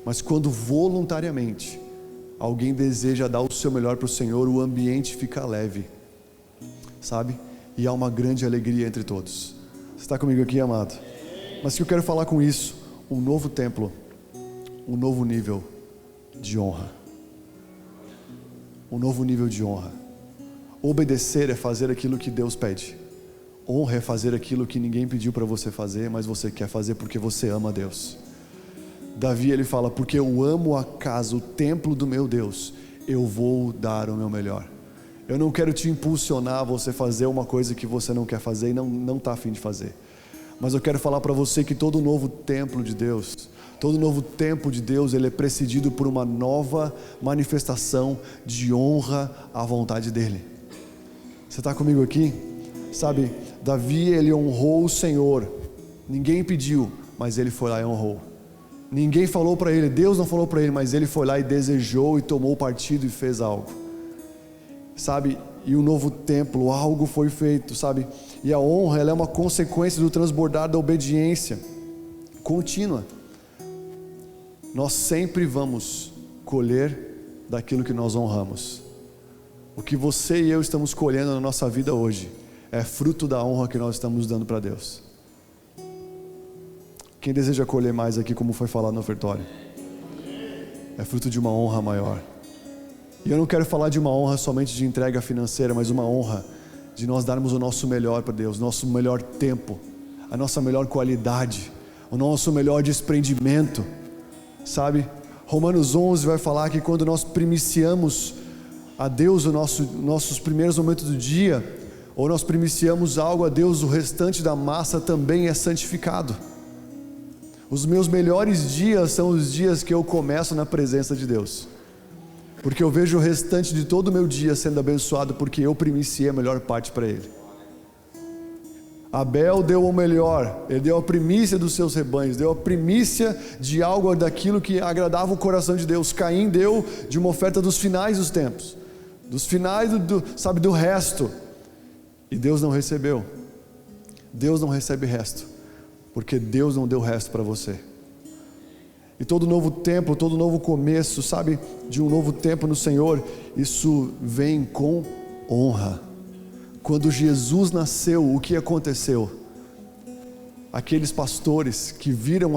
Mas quando voluntariamente alguém deseja dar o seu melhor para o Senhor, o ambiente fica leve, sabe? E há uma grande alegria entre todos. Você está comigo aqui, amado? Mas o que eu quero falar com isso? Um novo templo, um novo nível de honra. Um novo nível de honra. Obedecer é fazer aquilo que Deus pede. Honra é fazer aquilo que ninguém pediu para você fazer, mas você quer fazer porque você ama Deus. Davi, ele fala: porque eu amo a casa, o templo do meu Deus, eu vou dar o meu melhor. Eu não quero te impulsionar a você fazer uma coisa que você não quer fazer e não está a fim de fazer. Mas eu quero falar para você que todo novo templo de Deus, todo novo tempo de Deus, ele é precedido por uma nova manifestação de honra à vontade dEle. Você está comigo aqui? Sabe, Davi, ele honrou o Senhor. Ninguém pediu, mas ele foi lá e honrou. Ninguém falou para ele, Deus não falou para ele, mas ele foi lá e desejou e tomou partido e fez algo. Sabe, e o novo templo, algo foi feito, sabe? E a honra, ela é uma consequência do transbordar da obediência contínua. Nós sempre vamos colher daquilo que nós honramos. O que você e eu estamos colhendo na nossa vida hoje é fruto da honra que nós estamos dando para Deus. Quem deseja colher mais aqui, como foi falado no ofertório? É fruto de uma honra maior. E eu não quero falar de uma honra somente de entrega financeira, mas uma honra de nós darmos o nosso melhor para Deus, nosso melhor tempo, a nossa melhor qualidade, o nosso melhor desprendimento, sabe? Romanos 11 vai falar que quando nós primiciamos a Deus os nossos primeiros momentos do dia, ou nós primiciamos algo a Deus, o restante da massa também é santificado. Os meus melhores dias são os dias que eu começo na presença de Deus, porque eu vejo o restante de todo o meu dia sendo abençoado, porque eu primiciei a melhor parte para Ele. Abel deu o melhor, ele deu a primícia dos seus rebanhos, deu a primícia de algo daquilo que agradava o coração de Deus. Caim deu de uma oferta dos finais dos tempos, dos finais do resto, e Deus não recebeu. Deus não recebe resto, porque Deus não deu resto para você. E todo novo tempo, todo novo começo, sabe, de um novo tempo no Senhor, isso vem com honra. Quando Jesus nasceu, o que aconteceu? Aqueles pastores que viram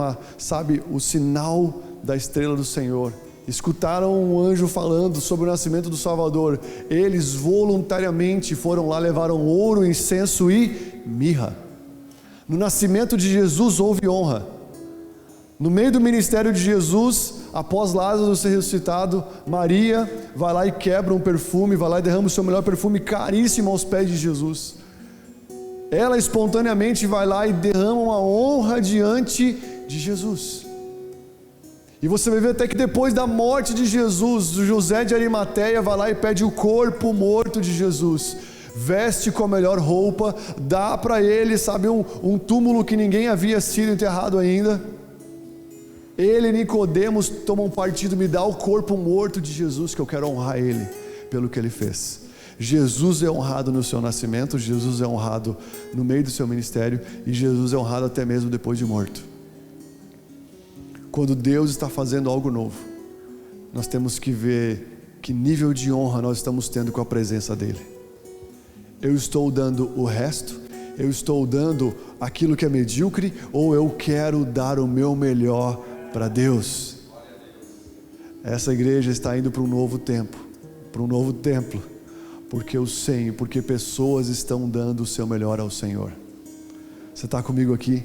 o sinal da estrela do Senhor, escutaram um anjo falando sobre o nascimento do Salvador, eles voluntariamente foram lá, levaram ouro, incenso e mirra. No nascimento de Jesus houve honra. No meio do ministério de Jesus, após Lázaro ser ressuscitado, Maria vai lá e quebra um perfume, vai lá e derrama o seu melhor perfume caríssimo aos pés de Jesus. Ela espontaneamente vai lá e derrama uma honra diante de Jesus. E você vai ver até que depois da morte de Jesus, José de Arimateia vai lá e pede o corpo morto de Jesus, veste com a melhor roupa, dá para ele, um túmulo que ninguém havia sido enterrado ainda. Ele e Nicodemos tomam partido, me dá o corpo morto de Jesus, que eu quero honrar Ele pelo que Ele fez. Jesus é honrado no seu nascimento, Jesus é honrado no meio do seu ministério, e Jesus é honrado até mesmo depois de morto. Quando Deus está fazendo algo novo, nós temos que ver que nível de honra nós estamos tendo com a presença dEle. Eu estou dando o resto? Eu estou dando aquilo que é medíocre? Ou eu quero dar o meu melhor para Deus? Essa igreja está indo para um novo tempo, para um novo templo, porque pessoas estão dando o seu melhor ao Senhor. Você está comigo aqui?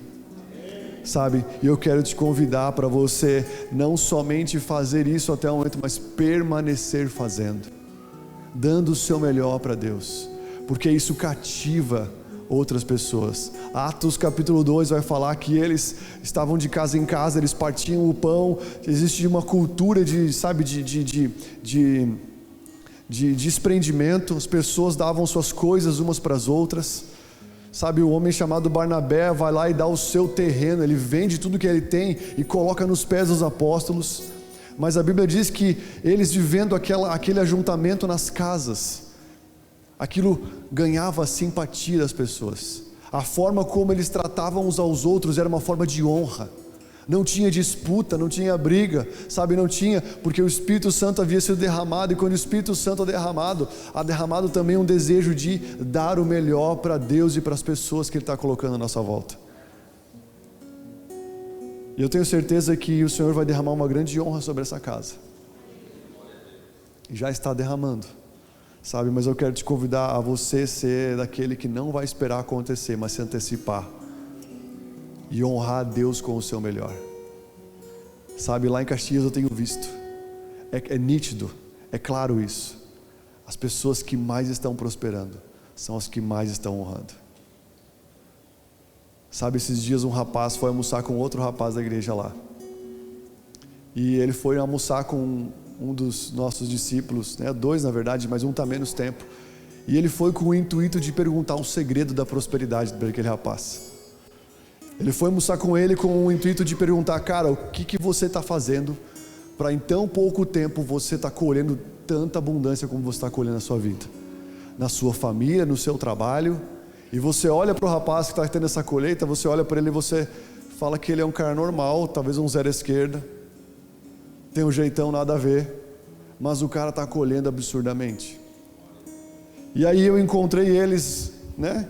Sabe, e eu quero te convidar para você não somente fazer isso até o momento, mas permanecer fazendo, dando o seu melhor para Deus, porque isso cativa outras pessoas. Atos capítulo 2 vai falar que eles estavam de casa em casa, eles partiam o pão. Existe uma cultura de desprendimento. As pessoas davam suas coisas umas para as outras. Sabe, o homem chamado Barnabé vai lá e dá o seu terreno, ele vende tudo que ele tem e coloca nos pés dos apóstolos. Mas a Bíblia diz que eles, vivendo aquele ajuntamento nas casas, aquilo ganhava a simpatia das pessoas. A forma como eles tratavam uns aos outros era uma forma de honra. Não tinha disputa, não tinha briga, sabe, não tinha, porque o Espírito Santo havia sido derramado, e quando o Espírito Santo há derramado também um desejo de dar o melhor para Deus e para as pessoas que Ele está colocando à nossa volta. E eu tenho certeza que o Senhor vai derramar uma grande honra sobre essa casa, e já está derramando, sabe, mas eu quero te convidar a você ser daquele que não vai esperar acontecer, mas se antecipar, e honrar a Deus com o seu melhor. Sabe, lá em Caxias eu tenho visto, é nítido, é claro isso, as pessoas que mais estão prosperando são as que mais estão honrando. Sabe, esses dias um rapaz foi almoçar com outro rapaz da igreja lá, e ele foi almoçar com um dos nossos discípulos, né, dois na verdade, mas um está menos tempo, e ele foi com o intuito de perguntar um segredo da prosperidade daquele rapaz. Ele foi almoçar com ele com o intuito de perguntar: cara, o que você está fazendo para em tão pouco tempo você está colhendo tanta abundância como você está colhendo na sua vida, na sua família, no seu trabalho? E você olha para o rapaz que está tendo essa colheita, você olha para ele e você fala que ele é um cara normal, talvez um zero à esquerda, tem um jeitão nada a ver, mas o cara está colhendo absurdamente. E aí eu encontrei eles, né?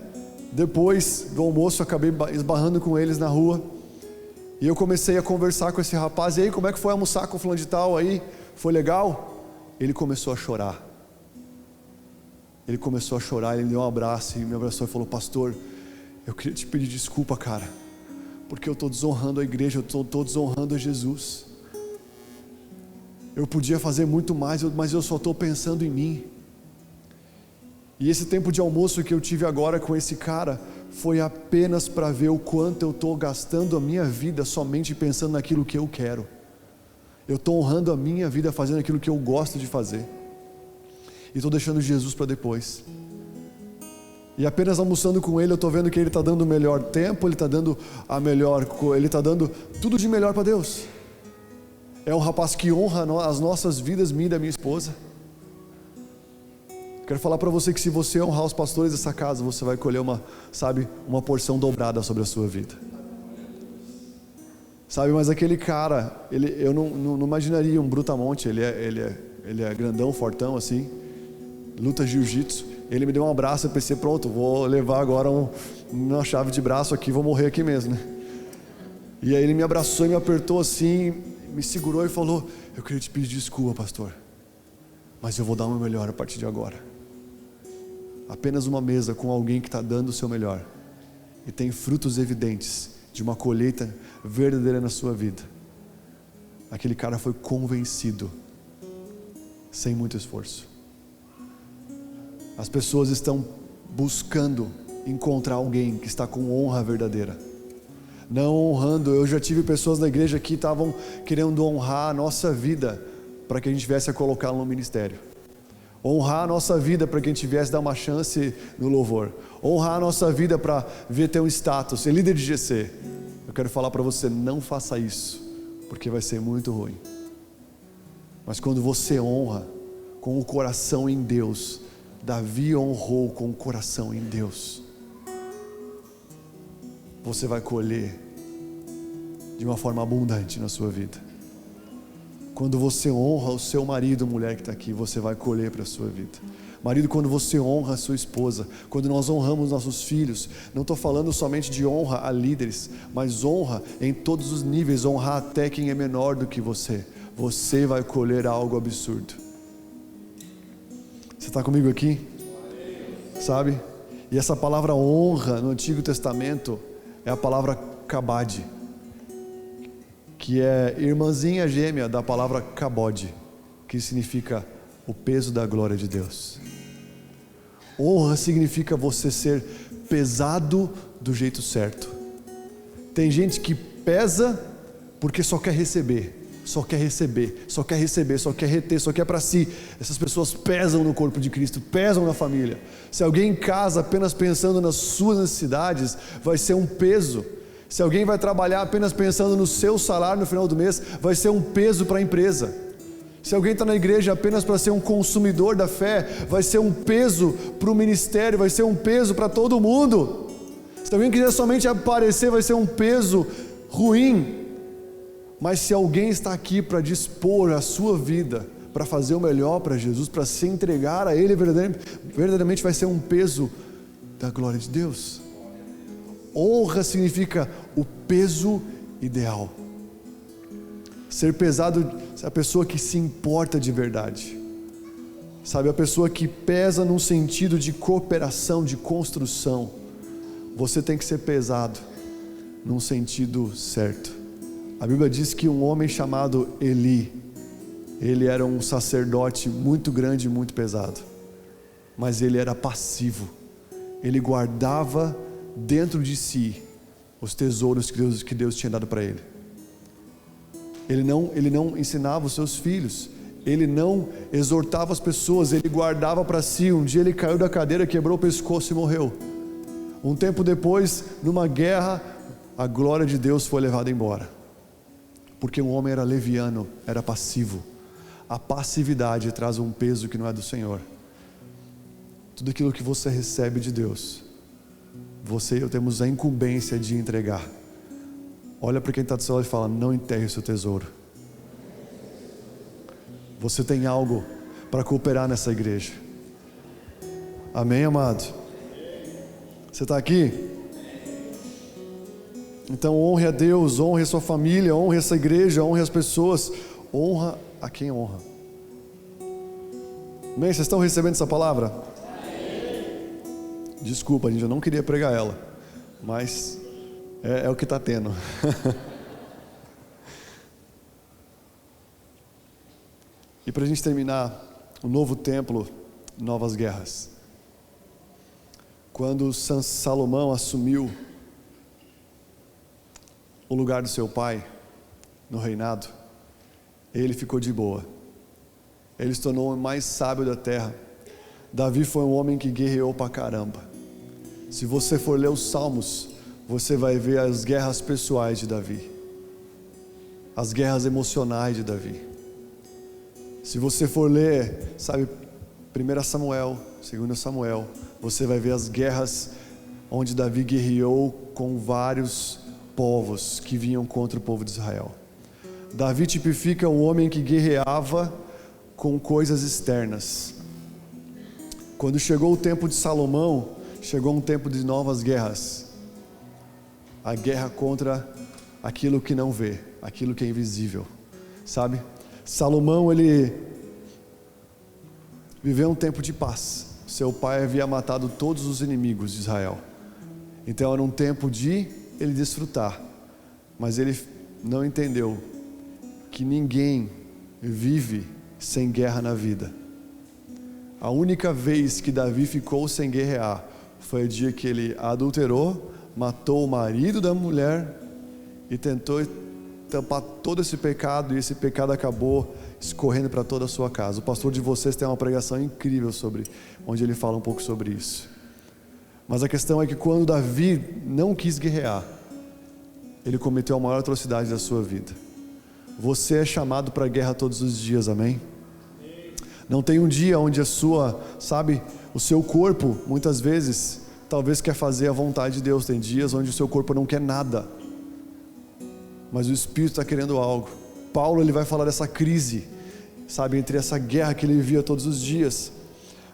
Depois do almoço, acabei esbarrando com eles na rua, e eu comecei a conversar com esse rapaz. E aí, como é que foi almoçar com o fulano de tal aí? Foi legal? Ele começou a chorar. Ele começou a chorar, ele me deu um abraço e me abraçou e falou: pastor, eu queria te pedir desculpa, cara, porque eu estou desonrando a igreja, eu estou desonrando a Jesus. Eu podia fazer muito mais, mas eu só estou pensando em mim. E esse tempo de almoço que eu tive agora com esse cara foi apenas para ver o quanto eu estou gastando a minha vida somente pensando naquilo que eu quero. Eu estou honrando a minha vida fazendo aquilo que eu gosto de fazer, e estou deixando Jesus para depois. E apenas almoçando com ele, eu estou vendo que ele está dando o melhor tempo, ele está dando ele está dando tudo de melhor para Deus. É um rapaz que honra as nossas vidas, minha e da minha esposa. Quero falar para você que se você honrar os pastores dessa casa, você vai colher uma porção dobrada sobre a sua vida. Sabe, mas aquele cara, eu não imaginaria um brutamonte, ele é grandão, fortão assim, luta jiu-jitsu. Ele me deu um abraço, eu pensei: pronto, vou levar agora uma chave de braço aqui, vou morrer aqui mesmo, né? E aí ele me abraçou e me apertou assim, me segurou e falou: eu queria te pedir desculpa, pastor, mas eu vou dar o meu melhor a partir de agora. Apenas uma mesa com alguém que está dando o seu melhor e tem frutos evidentes de uma colheita verdadeira na sua vida. Aquele cara foi convencido sem muito esforço. As pessoas estão buscando encontrar alguém que está com honra verdadeira, não honrando. Eu já tive pessoas na igreja que estavam querendo honrar a nossa vida para que a gente viesse a colocá-la no ministério, honrar a nossa vida para que a gente viesse dar uma chance no louvor, honrar a nossa vida para vir ter um status, ser líder de GC. Eu quero falar para você: não faça isso, porque vai ser muito ruim. Mas quando você honra com o coração em Deus, Davi honrou com o coração em Deus, você vai colher de uma forma abundante na sua vida. Quando você honra o seu marido, mulher que está aqui, você vai colher para a sua vida. Marido, quando você honra a sua esposa, quando nós honramos nossos filhos, não estou falando somente de honra a líderes, mas honra em todos os níveis, honrar até quem é menor do que você. Você vai colher algo absurdo. Você está comigo aqui? Sabe? E essa palavra honra no Antigo Testamento é a palavra kabad, que é irmãzinha gêmea da palavra kabod, que significa o peso da glória de Deus. Honra significa você ser pesado do jeito certo. Tem gente que pesa porque só quer receber, só quer receber, só quer receber, só quer reter, só quer para si. Essas pessoas pesam no corpo de Cristo, pesam na família. Se alguém casa apenas pensando nas suas necessidades, vai ser um peso. Se alguém vai trabalhar apenas pensando no seu salário no final do mês, vai ser um peso para a empresa. Se alguém está na igreja apenas para ser um consumidor da fé, vai ser um peso para o ministério, vai ser um peso para todo mundo. Se alguém quiser somente aparecer, vai ser um peso ruim. Mas se alguém está aqui para dispor a sua vida, para fazer o melhor para Jesus, para se entregar a Ele, verdadeiramente vai ser um peso da glória de Deus. Honra significa o peso ideal. Ser pesado é a pessoa que se importa de verdade. Sabe, a pessoa que pesa num sentido de cooperação, de construção. Você tem que ser pesado num sentido certo. A Bíblia diz que um homem chamado Eli, ele era um sacerdote muito grande e muito pesado, mas ele era passivo. Ele guardava dentro de si os tesouros que Deus tinha dado para ele. Ele não ensinava os seus filhos, ele não exortava as pessoas, ele guardava para si. Um dia ele caiu da cadeira, quebrou o pescoço e morreu. Um tempo depois, numa guerra, a glória de Deus foi levada embora, porque um homem era leviano, era passivo. A passividade traz um peso que não é do Senhor. Tudo aquilo que você recebe de Deus, você e eu temos a incumbência de entregar. Olha para quem está do seu lado e fala: não enterre o seu tesouro. Você tem algo para cooperar nessa igreja. Amém, amado? Você está aqui? Então honre a Deus, honre a sua família, honre essa igreja, honre as pessoas. Honra a quem honra. Amém? Vocês estão recebendo essa palavra? Desculpa, gente, eu não queria pregar ela, mas é o que está tendo. E para a gente terminar, o novo templo, novas guerras. Quando Salomão assumiu o lugar do seu pai no reinado, ele ficou de boa. Ele se tornou o homem mais sábio da terra. Davi foi um homem que guerreou pra caramba. Se você for ler os Salmos, você vai ver as guerras pessoais de Davi, as guerras emocionais de Davi. Se você for ler, sabe, 1 Samuel, 2 Samuel, você vai ver as guerras onde Davi guerreou com vários povos que vinham contra o povo de Israel. Davi tipifica um homem que guerreava com coisas externas. Quando chegou o tempo de Salomão, chegou um tempo de novas guerras. A guerra contra aquilo que não vê, aquilo que é invisível, sabe? Salomão, ele viveu um tempo de paz. Seu pai havia matado todos os inimigos de Israel. Então era um tempo de ele desfrutar. Mas ele não entendeu que ninguém vive sem guerra na vida. A única vez que Davi ficou sem guerrear foi o dia que ele adulterou, matou o marido da mulher e tentou tampar todo esse pecado, e esse pecado acabou escorrendo para toda a sua casa. O pastor de vocês tem uma pregação incrível onde ele fala um pouco sobre isso. Mas a questão é que quando Davi não quis guerrear, ele cometeu a maior atrocidade da sua vida. Você é chamado para a guerra todos os dias, amém? Não tem um dia onde o seu corpo, muitas vezes, talvez quer fazer a vontade de Deus. Tem dias onde o seu corpo não quer nada, mas o Espírito está querendo algo. Paulo, ele vai falar dessa crise, entre essa guerra que ele vivia todos os dias.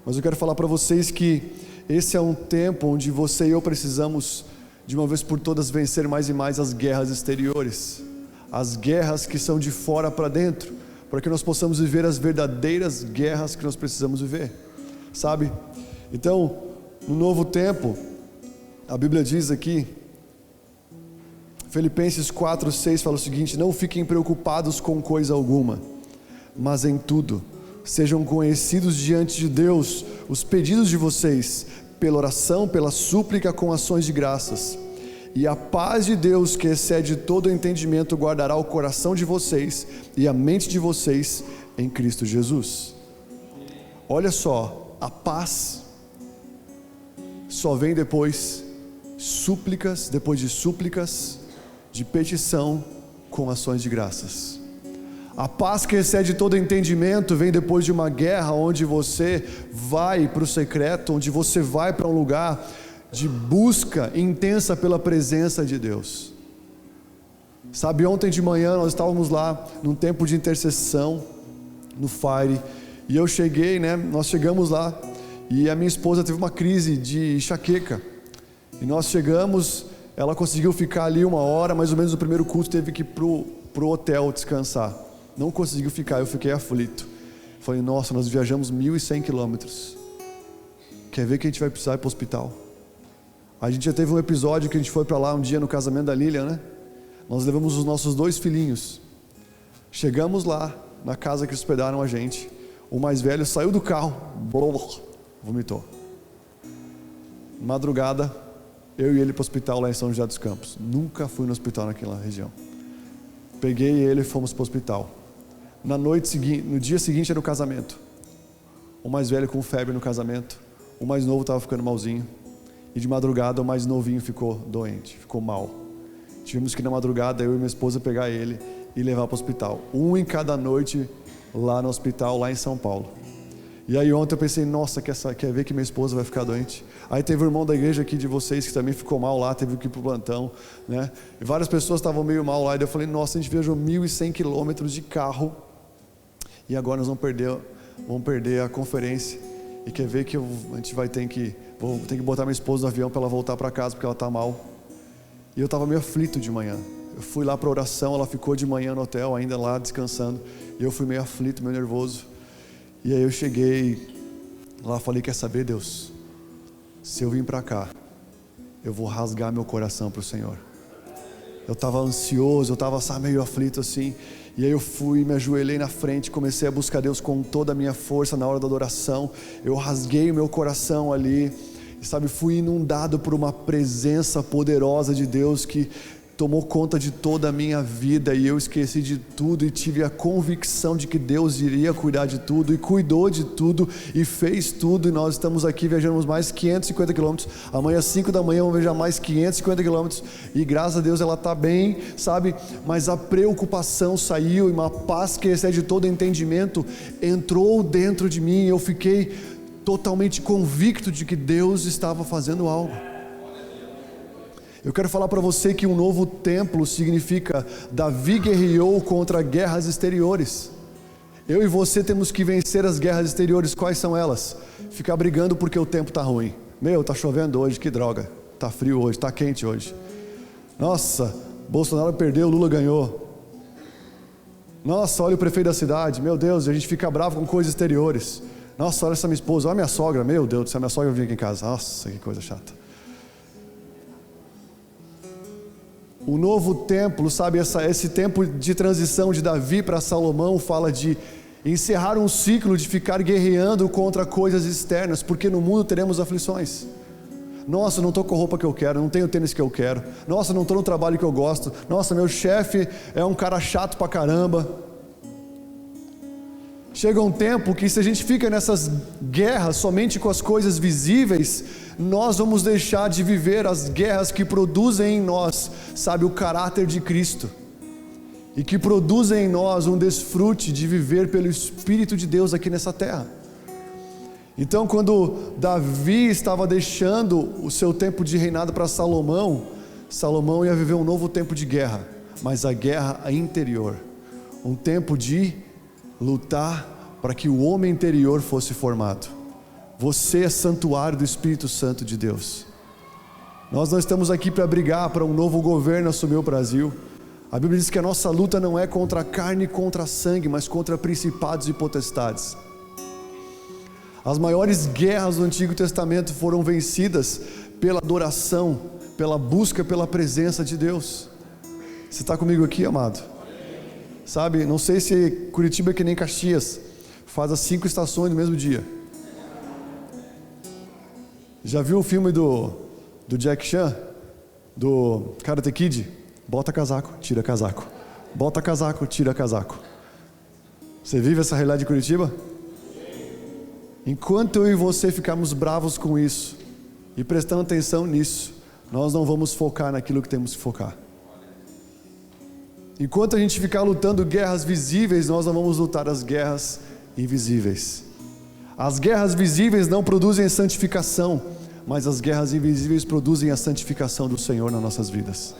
Mas eu quero falar para vocês que esse é um tempo onde você e eu precisamos, de uma vez por todas, vencer mais e mais as guerras exteriores, as guerras que são de fora para dentro, para que nós possamos viver as verdadeiras guerras que nós precisamos viver, sabe? Então, no novo tempo, a Bíblia diz aqui, Filipenses 4:6 fala o seguinte: não fiquem preocupados com coisa alguma, mas em tudo sejam conhecidos diante de Deus os pedidos de vocês, pela oração, pela súplica, com ações de graças. E a paz de Deus, que excede todo o entendimento, guardará o coração de vocês e a mente de vocês em Cristo Jesus. Olha só, a paz só vem depois de súplicas, de petição, com ações de graças. A paz que excede todo entendimento vem depois de uma guerra onde você vai para o secreto, onde você vai para um lugar de busca intensa pela presença de Deus. Sabe, ontem de manhã nós estávamos lá num tempo de intercessão, no Fire, e eu cheguei, né? Nós chegamos lá e a minha esposa teve uma crise de enxaqueca. E nós chegamos, ela conseguiu ficar ali 1 hora, mais ou menos no primeiro culto, teve que ir pro hotel descansar. Não conseguiu ficar, eu fiquei aflito. Falei, nossa, nós viajamos 1.100 quilômetros. Quer ver que a gente vai precisar ir para o hospital? A gente já teve um episódio que a gente foi para lá um dia no casamento da Lilian, né? Nós levamos os nossos 2 filhinhos. Chegamos lá, na casa que hospedaram a gente. O mais velho saiu do carro, vomitou. Madrugada, eu e ele para o hospital lá em São José dos Campos. Nunca fui no hospital naquela região. Peguei ele e fomos para o hospital. Na noite seguinte, no dia seguinte era o casamento. O mais velho com febre no casamento. O mais novo estava ficando malzinho. E de madrugada o mais novinho ficou doente, ficou mal. Tivemos que ir na madrugada, eu e minha esposa, pegar ele e levar para o hospital. 1 em cada noite lá no hospital, lá em São Paulo. E aí ontem eu pensei, nossa, quer ver que minha esposa vai ficar doente? Aí teve o irmão da igreja aqui de vocês que também ficou mal lá, teve que ir para o plantão, né? E várias pessoas estavam meio mal lá, e eu falei, nossa, a gente viajou 1.100 quilômetros de carro, e agora nós vamos perder a conferência. E quer ver que a gente vai ter que botar minha esposa no avião para ela voltar para casa, porque ela está mal. E eu estava meio aflito de manhã. Eu fui lá para oração, ela ficou de manhã no hotel, ainda lá descansando. E eu fui meio aflito, meio nervoso. E aí eu cheguei lá, falei, quer saber, Deus? Se eu vim para cá, eu vou rasgar meu coração para o Senhor. Eu estava ansioso, eu estava meio aflito assim. E aí eu fui, me ajoelhei na frente, comecei a buscar Deus com toda a minha força na hora da adoração. Eu rasguei o meu coração ali. E sabe, fui inundado por uma presença poderosa de Deus que tomou conta de toda a minha vida, e eu esqueci de tudo e tive a convicção de que Deus iria cuidar de tudo, e cuidou de tudo, e fez tudo, e nós estamos aqui, viajamos mais 550 quilômetros, amanhã às 5 da manhã vamos viajar mais 550 quilômetros, e graças a Deus ela está bem, sabe, mas a preocupação saiu, e uma paz que excede todo entendimento, entrou dentro de mim, e eu fiquei totalmente convicto de que Deus estava fazendo algo. Eu quero falar para você que um novo templo significa Davi guerreou contra guerras exteriores. Eu e você temos que vencer as guerras exteriores. Quais são elas? Ficar brigando porque o tempo está ruim. Tá chovendo hoje, que droga. Está frio hoje, está quente hoje. Nossa, Bolsonaro perdeu, Lula ganhou. Nossa, olha o prefeito da cidade. Meu Deus, a gente fica bravo com coisas exteriores. Nossa, olha essa minha esposa, olha a minha sogra. Meu Deus, se a minha sogra vir aqui em casa. Nossa, que coisa chata. O novo templo, sabe, esse tempo de transição de Davi para Salomão fala de encerrar um ciclo de ficar guerreando contra coisas externas, porque no mundo teremos aflições. Nossa, não estou com a roupa que eu quero, não tenho o tênis que eu quero. Nossa, não estou no trabalho que eu gosto. Nossa, meu chefe é um cara chato pra caramba. Chega um tempo que se a gente fica nessas guerras somente com as coisas visíveis, nós vamos deixar de viver as guerras que produzem em nós, sabe, o caráter de Cristo, e que produzem em nós um desfrute de viver pelo Espírito de Deus aqui nessa terra. Então, quando Davi estava deixando o seu tempo de reinado para Salomão, Salomão ia viver um novo tempo de guerra, mas a guerra interior, um tempo de lutar para que o homem interior fosse formado. Você é santuário do Espírito Santo de Deus. Nós não estamos aqui para brigar para um novo governo assumir o Brasil. A Bíblia diz que a nossa luta não é contra a carne e contra sangue, mas contra principados e potestades. As maiores guerras do Antigo Testamento foram vencidas pela adoração, pela busca pela presença de Deus. Você está comigo aqui, amado? Sabe, não sei se Curitiba é que nem Caxias, faz as 5 estações no mesmo dia. Já viu o filme do Jack Chan, do Karate Kid? Bota casaco, tira casaco. Bota casaco, tira casaco. Você vive essa realidade de Curitiba? Enquanto eu e você ficarmos bravos com isso e prestando atenção nisso, nós não vamos focar naquilo que temos que focar. Enquanto a gente ficar lutando guerras visíveis, nós não vamos lutar as guerras invisíveis. As guerras visíveis não produzem santificação, mas as guerras invisíveis produzem a santificação do Senhor nas nossas vidas.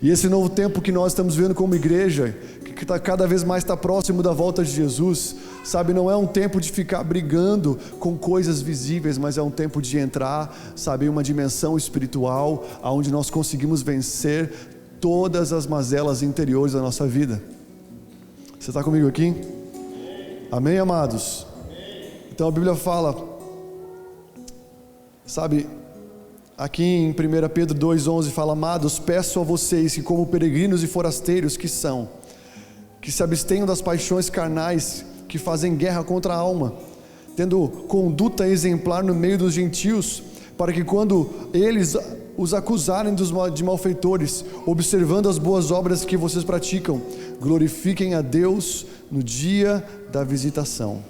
E esse novo tempo que nós estamos vivendo como igreja, que cada vez mais está próximo da volta de Jesus, sabe, não é um tempo de ficar brigando com coisas visíveis, mas é um tempo de entrar, sabe, em uma dimensão espiritual, onde nós conseguimos vencer todas as mazelas interiores da nossa vida. Você está comigo aqui? Amém, amados? Então a Bíblia fala, sabe, aqui em 1 Pedro 2,11 fala: amados, peço a vocês que, como peregrinos e forasteiros que são, que se abstenham das paixões carnais que fazem guerra contra a alma, tendo conduta exemplar no meio dos gentios, para que quando eles os acusarem de malfeitores, observando as boas obras que vocês praticam, glorifiquem a Deus no dia da visitação.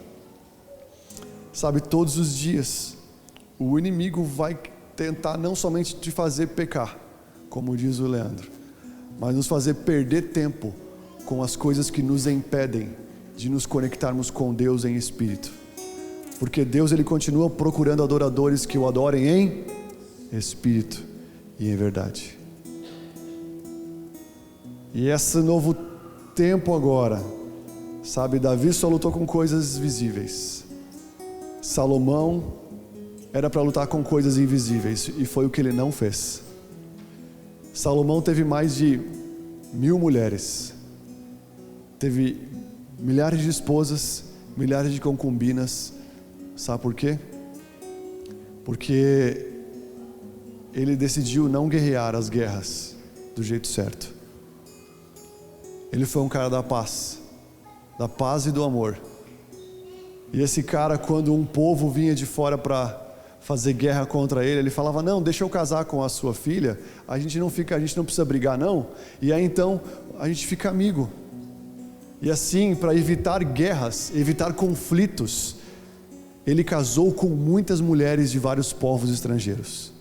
Sabe, todos os dias o inimigo vai tentar não somente te fazer pecar, como diz o Leandro, mas nos fazer perder tempo com as coisas que nos impedem de nos conectarmos com Deus em espírito, porque Deus, Ele continua procurando adoradores que o adorem em espírito e em verdade. E esse novo tempo agora, sabe, Davi só lutou com coisas visíveis, Salomão era para lutar com coisas invisíveis, e foi o que ele não fez. Salomão teve mais de 1000 mulheres, teve milhares de esposas, milhares de concubinas. Sabe por quê? Porque ele decidiu não guerrear as guerras do jeito certo. Ele foi um cara da paz e do amor. E esse cara, quando um povo vinha de fora para fazer guerra contra ele, ele falava: não, deixa eu casar com a sua filha, a gente não precisa brigar não, e aí então a gente fica amigo. E assim, para evitar guerras, evitar conflitos, ele casou com muitas mulheres de vários povos estrangeiros.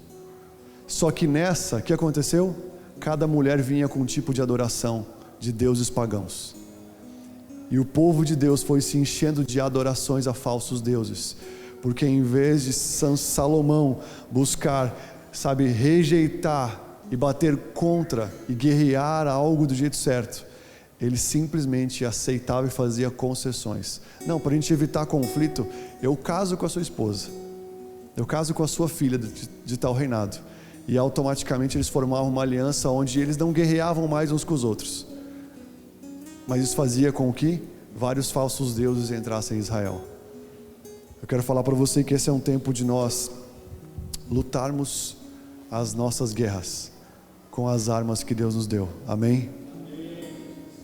Só que nessa, o que aconteceu? Cada mulher vinha com um tipo de adoração de deuses pagãos, e o povo de Deus foi se enchendo de adorações a falsos deuses, porque em vez de Salomão buscar, sabe, rejeitar e bater contra e guerrear algo do jeito certo, ele simplesmente aceitava e fazia concessões. Não, para a gente evitar conflito, eu caso com a sua esposa, eu caso com a sua filha de tal reinado, e automaticamente eles formavam uma aliança onde eles não guerreavam mais uns com os outros, mas isso fazia com que vários falsos deuses entrassem em Israel. Eu quero falar para você que esse é um tempo de nós lutarmos as nossas guerras com as armas que Deus nos deu. Amém?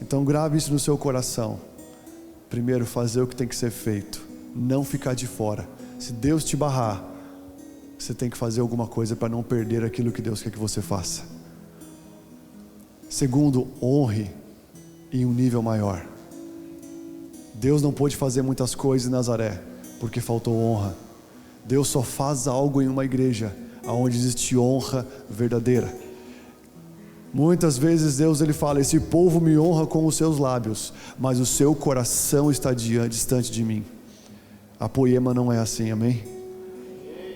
Então grave isso no seu coração. Primeiro, fazer o que tem que ser feito, não ficar de fora. Se Deus te barrar, você tem que fazer alguma coisa para não perder aquilo que Deus quer que você faça. Segundo, honre em um nível maior. Deus não pôde fazer muitas coisas em Nazaré porque faltou honra. Deus só faz algo em uma igreja onde existe honra verdadeira. Muitas vezes Deus, Ele fala: esse povo me honra com os seus lábios, mas o seu coração está distante de mim. A Poema não é assim, amém?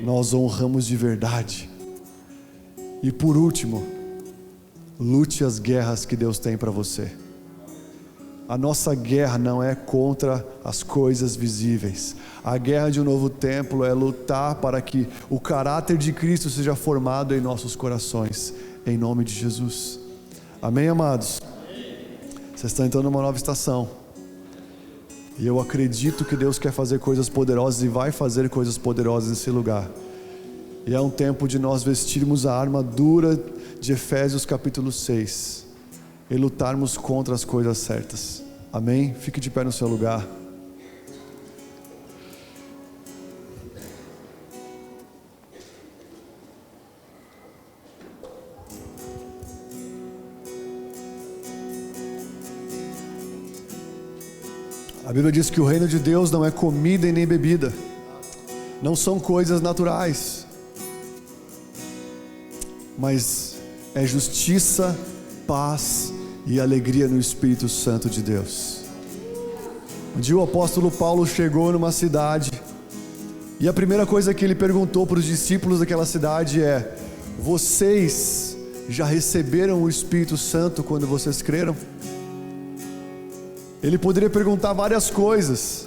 Nós honramos de verdade. E por último, lute as guerras que Deus tem para você. A nossa guerra não é contra as coisas visíveis. A guerra de um novo templo é lutar para que o caráter de Cristo seja formado em nossos corações, em nome de Jesus. Amém, amados? Vocês estão entrando numa nova estação, e eu acredito que Deus quer fazer coisas poderosas e vai fazer coisas poderosas nesse lugar. E é um tempo de nós vestirmos a armadura de Efésios capítulo 6 e lutarmos contra as coisas certas. Amém? Fique de pé no seu lugar. A Bíblia diz que o reino de Deus não é comida e nem bebida, não são coisas naturais, mas é justiça, paz e alegria no Espírito Santo de Deus. Um dia o apóstolo Paulo chegou numa cidade, e a primeira coisa que ele perguntou para os discípulos daquela cidade é: vocês já receberam o Espírito Santo quando vocês creram? Ele poderia perguntar várias coisas.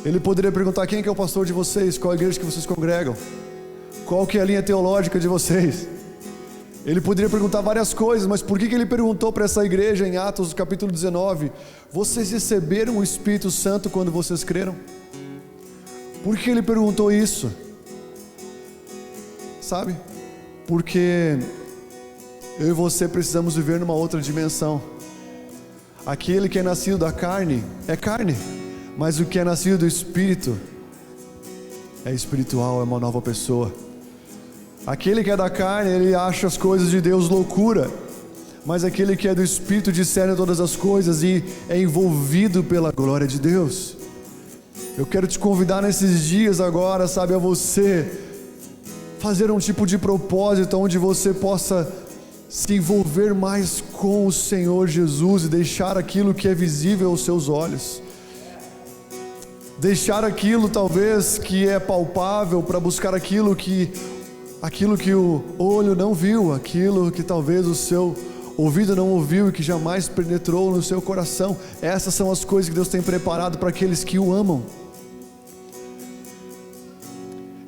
Ele poderia perguntar: quem que é o pastor de vocês? Qual a igreja que vocês congregam? Qual que é a linha teológica de vocês? Ele poderia perguntar várias coisas, mas por que ele perguntou para essa igreja em Atos capítulo 19: vocês receberam o Espírito Santo quando vocês creram? Por que ele perguntou isso? Sabe? Porque eu e você precisamos viver numa outra dimensão. Aquele que é nascido da carne é carne, mas o que é nascido do Espírito é espiritual, é uma nova pessoa. Aquele que é da carne, ele acha as coisas de Deus loucura, mas aquele que é do Espírito discerne todas as coisas e é envolvido pela glória de Deus. Eu quero te convidar nesses dias agora, sabe, a você fazer um tipo de propósito onde você possa se envolver mais com o Senhor Jesus e deixar aquilo que é visível aos seus olhos, deixar aquilo talvez que é palpável para buscar aquilo que o olho não viu, aquilo que talvez o seu ouvido não ouviu e que jamais penetrou no seu coração. Essas são as coisas que Deus tem preparado para aqueles que o amam.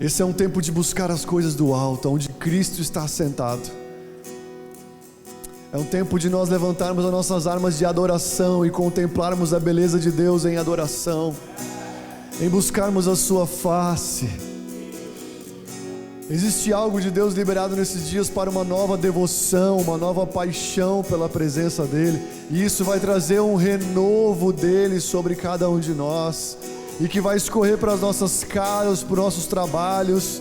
Esse é um tempo de buscar as coisas do alto, onde Cristo está assentado. É um tempo de nós levantarmos as nossas armas de adoração e contemplarmos a beleza de Deus em adoração, em buscarmos a sua face. Existe algo de Deus liberado nesses dias para uma nova devoção, uma nova paixão pela presença dEle, e isso vai trazer um renovo dEle sobre cada um de nós, e que vai escorrer para as nossas casas, para os nossos trabalhos.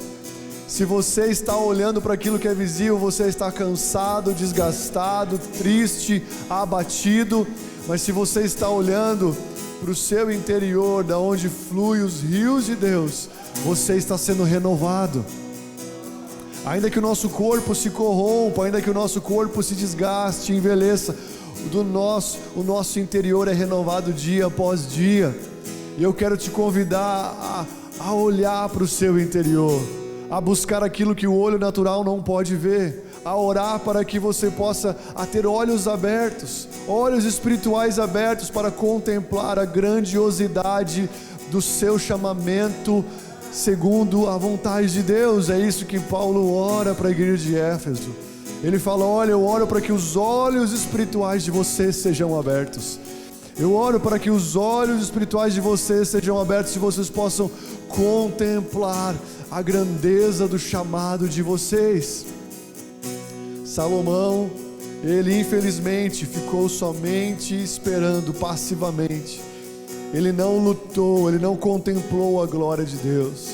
Se você está olhando para aquilo que é visível, você está cansado, desgastado, triste, abatido, mas se você está olhando para o seu interior, da onde fluem os rios de Deus, você está sendo renovado. Ainda que o nosso corpo se corrompa, ainda que o nosso corpo se desgaste, envelheça, o nosso interior é renovado dia após dia. E eu quero te convidar a olhar para o seu interior, a buscar aquilo que o olho natural não pode ver, a orar para que você possa ter olhos abertos, olhos espirituais abertos para contemplar a grandiosidade do seu chamamento segundo a vontade de Deus. É isso que Paulo ora para a igreja de Éfeso. Ele fala: olha, eu oro para que os olhos espirituais de vocês sejam abertos. Eu oro para que os olhos espirituais de vocês sejam abertos e vocês possam contemplar a grandeza do chamado de vocês. Salomão, ele infelizmente ficou somente esperando passivamente. Ele não lutou, ele não contemplou a glória de Deus.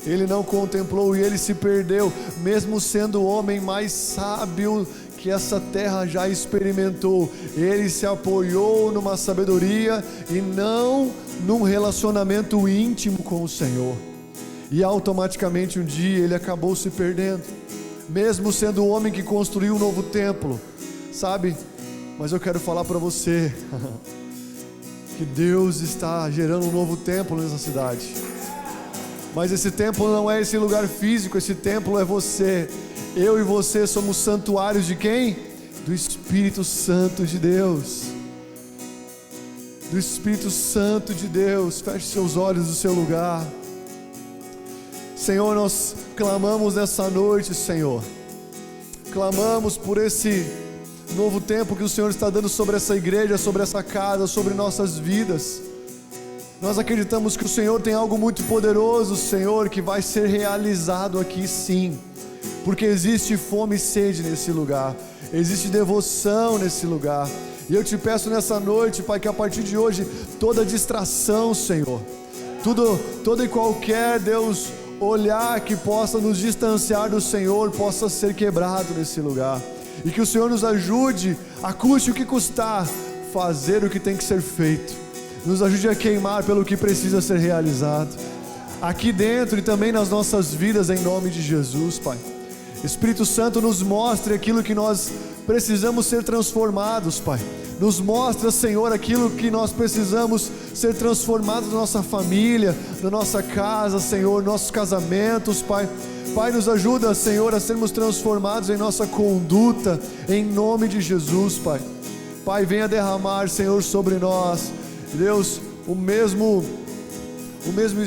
Ele não contemplou e ele se perdeu, mesmo sendo o homem mais sábio que essa terra já experimentou. Ele se apoiou numa sabedoria e não num relacionamento íntimo com o Senhor. E automaticamente um dia ele acabou se perdendo, mesmo sendo o homem que construiu um novo templo, sabe? Mas eu quero falar para você que Deus está gerando um novo templo nessa cidade. Mas esse templo não é esse lugar físico, esse templo é você. Eu e você somos santuários de quem? Do Espírito Santo de Deus. Do Espírito Santo de Deus. Feche seus olhos no seu lugar. Senhor, nós clamamos nessa noite, Senhor. Clamamos por esse novo tempo que o Senhor está dando sobre essa igreja, sobre essa casa, sobre nossas vidas. Nós acreditamos que o Senhor tem algo muito poderoso, Senhor, que vai ser realizado aqui sim. Porque existe fome e sede nesse lugar, existe devoção nesse lugar. E eu te peço nessa noite, Pai, que a partir de hoje, toda distração, Senhor, todo e qualquer, Deus, olhar que possa nos distanciar do Senhor, possa ser quebrado nesse lugar. E que o Senhor nos ajude, a custe o que custar, fazer o que tem que ser feito. Nos ajude a queimar pelo que precisa ser realizado, aqui dentro e também nas nossas vidas, em nome de Jesus, Pai. Espírito Santo, nos mostre aquilo que nós precisamos ser transformados, Pai. Nos mostra, Senhor, aquilo que nós precisamos ser transformados na nossa família, na nossa casa, Senhor, nossos casamentos, Pai. Pai, nos ajuda, Senhor, a sermos transformados em nossa conduta, em nome de Jesus, Pai. Pai, venha derramar, Senhor, sobre nós, Deus, o mesmo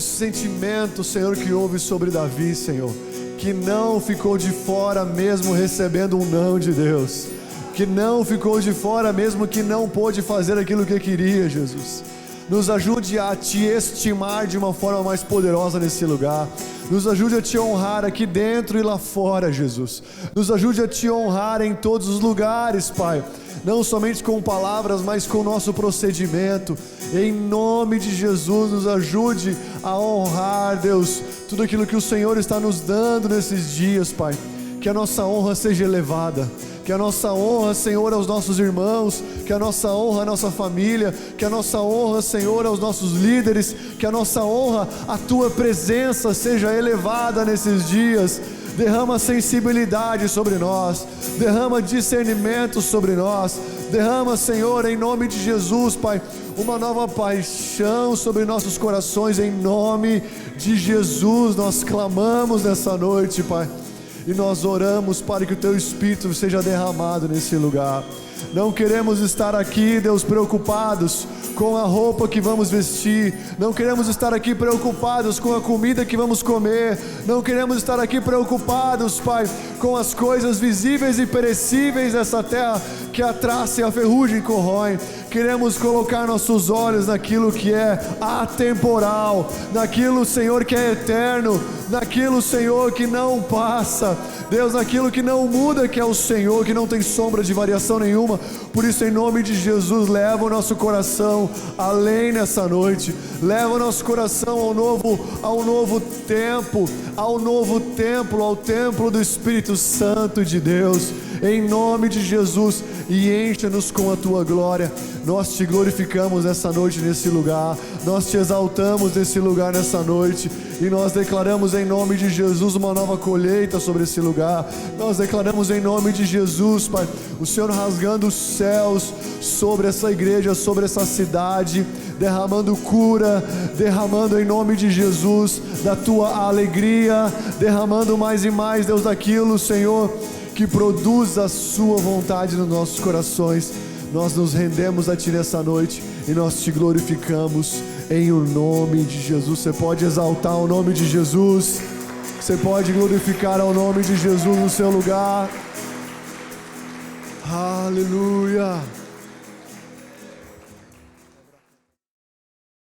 sentimento, Senhor, que houve sobre Davi, Senhor, que não ficou de fora mesmo recebendo um não de Deus, que não ficou de fora mesmo que não pôde fazer aquilo que queria, Jesus. Nos ajude a Te estimar de uma forma mais poderosa nesse lugar. Nos ajude a Te honrar aqui dentro e lá fora, Jesus. Nos ajude a Te honrar em todos os lugares, Pai. Não somente com palavras, mas com o nosso procedimento. Em nome de Jesus, nos ajude a honrar, Deus, tudo aquilo que o Senhor está nos dando nesses dias, Pai. Que a nossa honra seja elevada. Que a nossa honra, Senhor, aos nossos irmãos, que a nossa honra à nossa família, que a nossa honra, Senhor, aos nossos líderes, que a nossa honra à Tua presença seja elevada nesses dias. Derrama sensibilidade sobre nós, derrama discernimento sobre nós, derrama, Senhor, em nome de Jesus, Pai, uma nova paixão sobre nossos corações, em nome de Jesus. Nós clamamos nessa noite, Pai. E nós oramos para que o Teu Espírito seja derramado nesse lugar. Não queremos estar aqui, Deus, preocupados com a roupa que vamos vestir. Não queremos estar aqui preocupados com a comida que vamos comer. Não queremos estar aqui preocupados, Pai, com as coisas visíveis e perecíveis dessa terra que a traça e a ferrugem corroem. Queremos colocar nossos olhos naquilo que é atemporal, naquilo, Senhor, que é eterno, naquilo, Senhor, que não passa, Deus, naquilo que não muda, que é o Senhor, que não tem sombra de variação nenhuma. Por isso, em nome de Jesus, leva o nosso coração além nessa noite, leva o nosso coração ao novo tempo, ao novo templo, ao templo do Espírito Santo de Deus, em nome de Jesus, e encha-nos com a Tua glória. Nós Te glorificamos nessa noite, nesse lugar, nós Te exaltamos nesse lugar, nessa noite, e nós declaramos em nome de Jesus uma nova colheita sobre esse lugar. Nós declaramos em nome de Jesus, Pai, o Senhor rasgando os céus sobre essa igreja, sobre essa cidade, derramando cura, derramando em nome de Jesus da Tua alegria, derramando mais e mais, Deus, daquilo, Senhor, que produz a Sua vontade nos nossos corações. Nós nos rendemos a Ti nessa noite e nós Te glorificamos em o nome de Jesus. Você pode exaltar o nome de Jesus, você pode glorificar o nome de Jesus no seu lugar. Aleluia.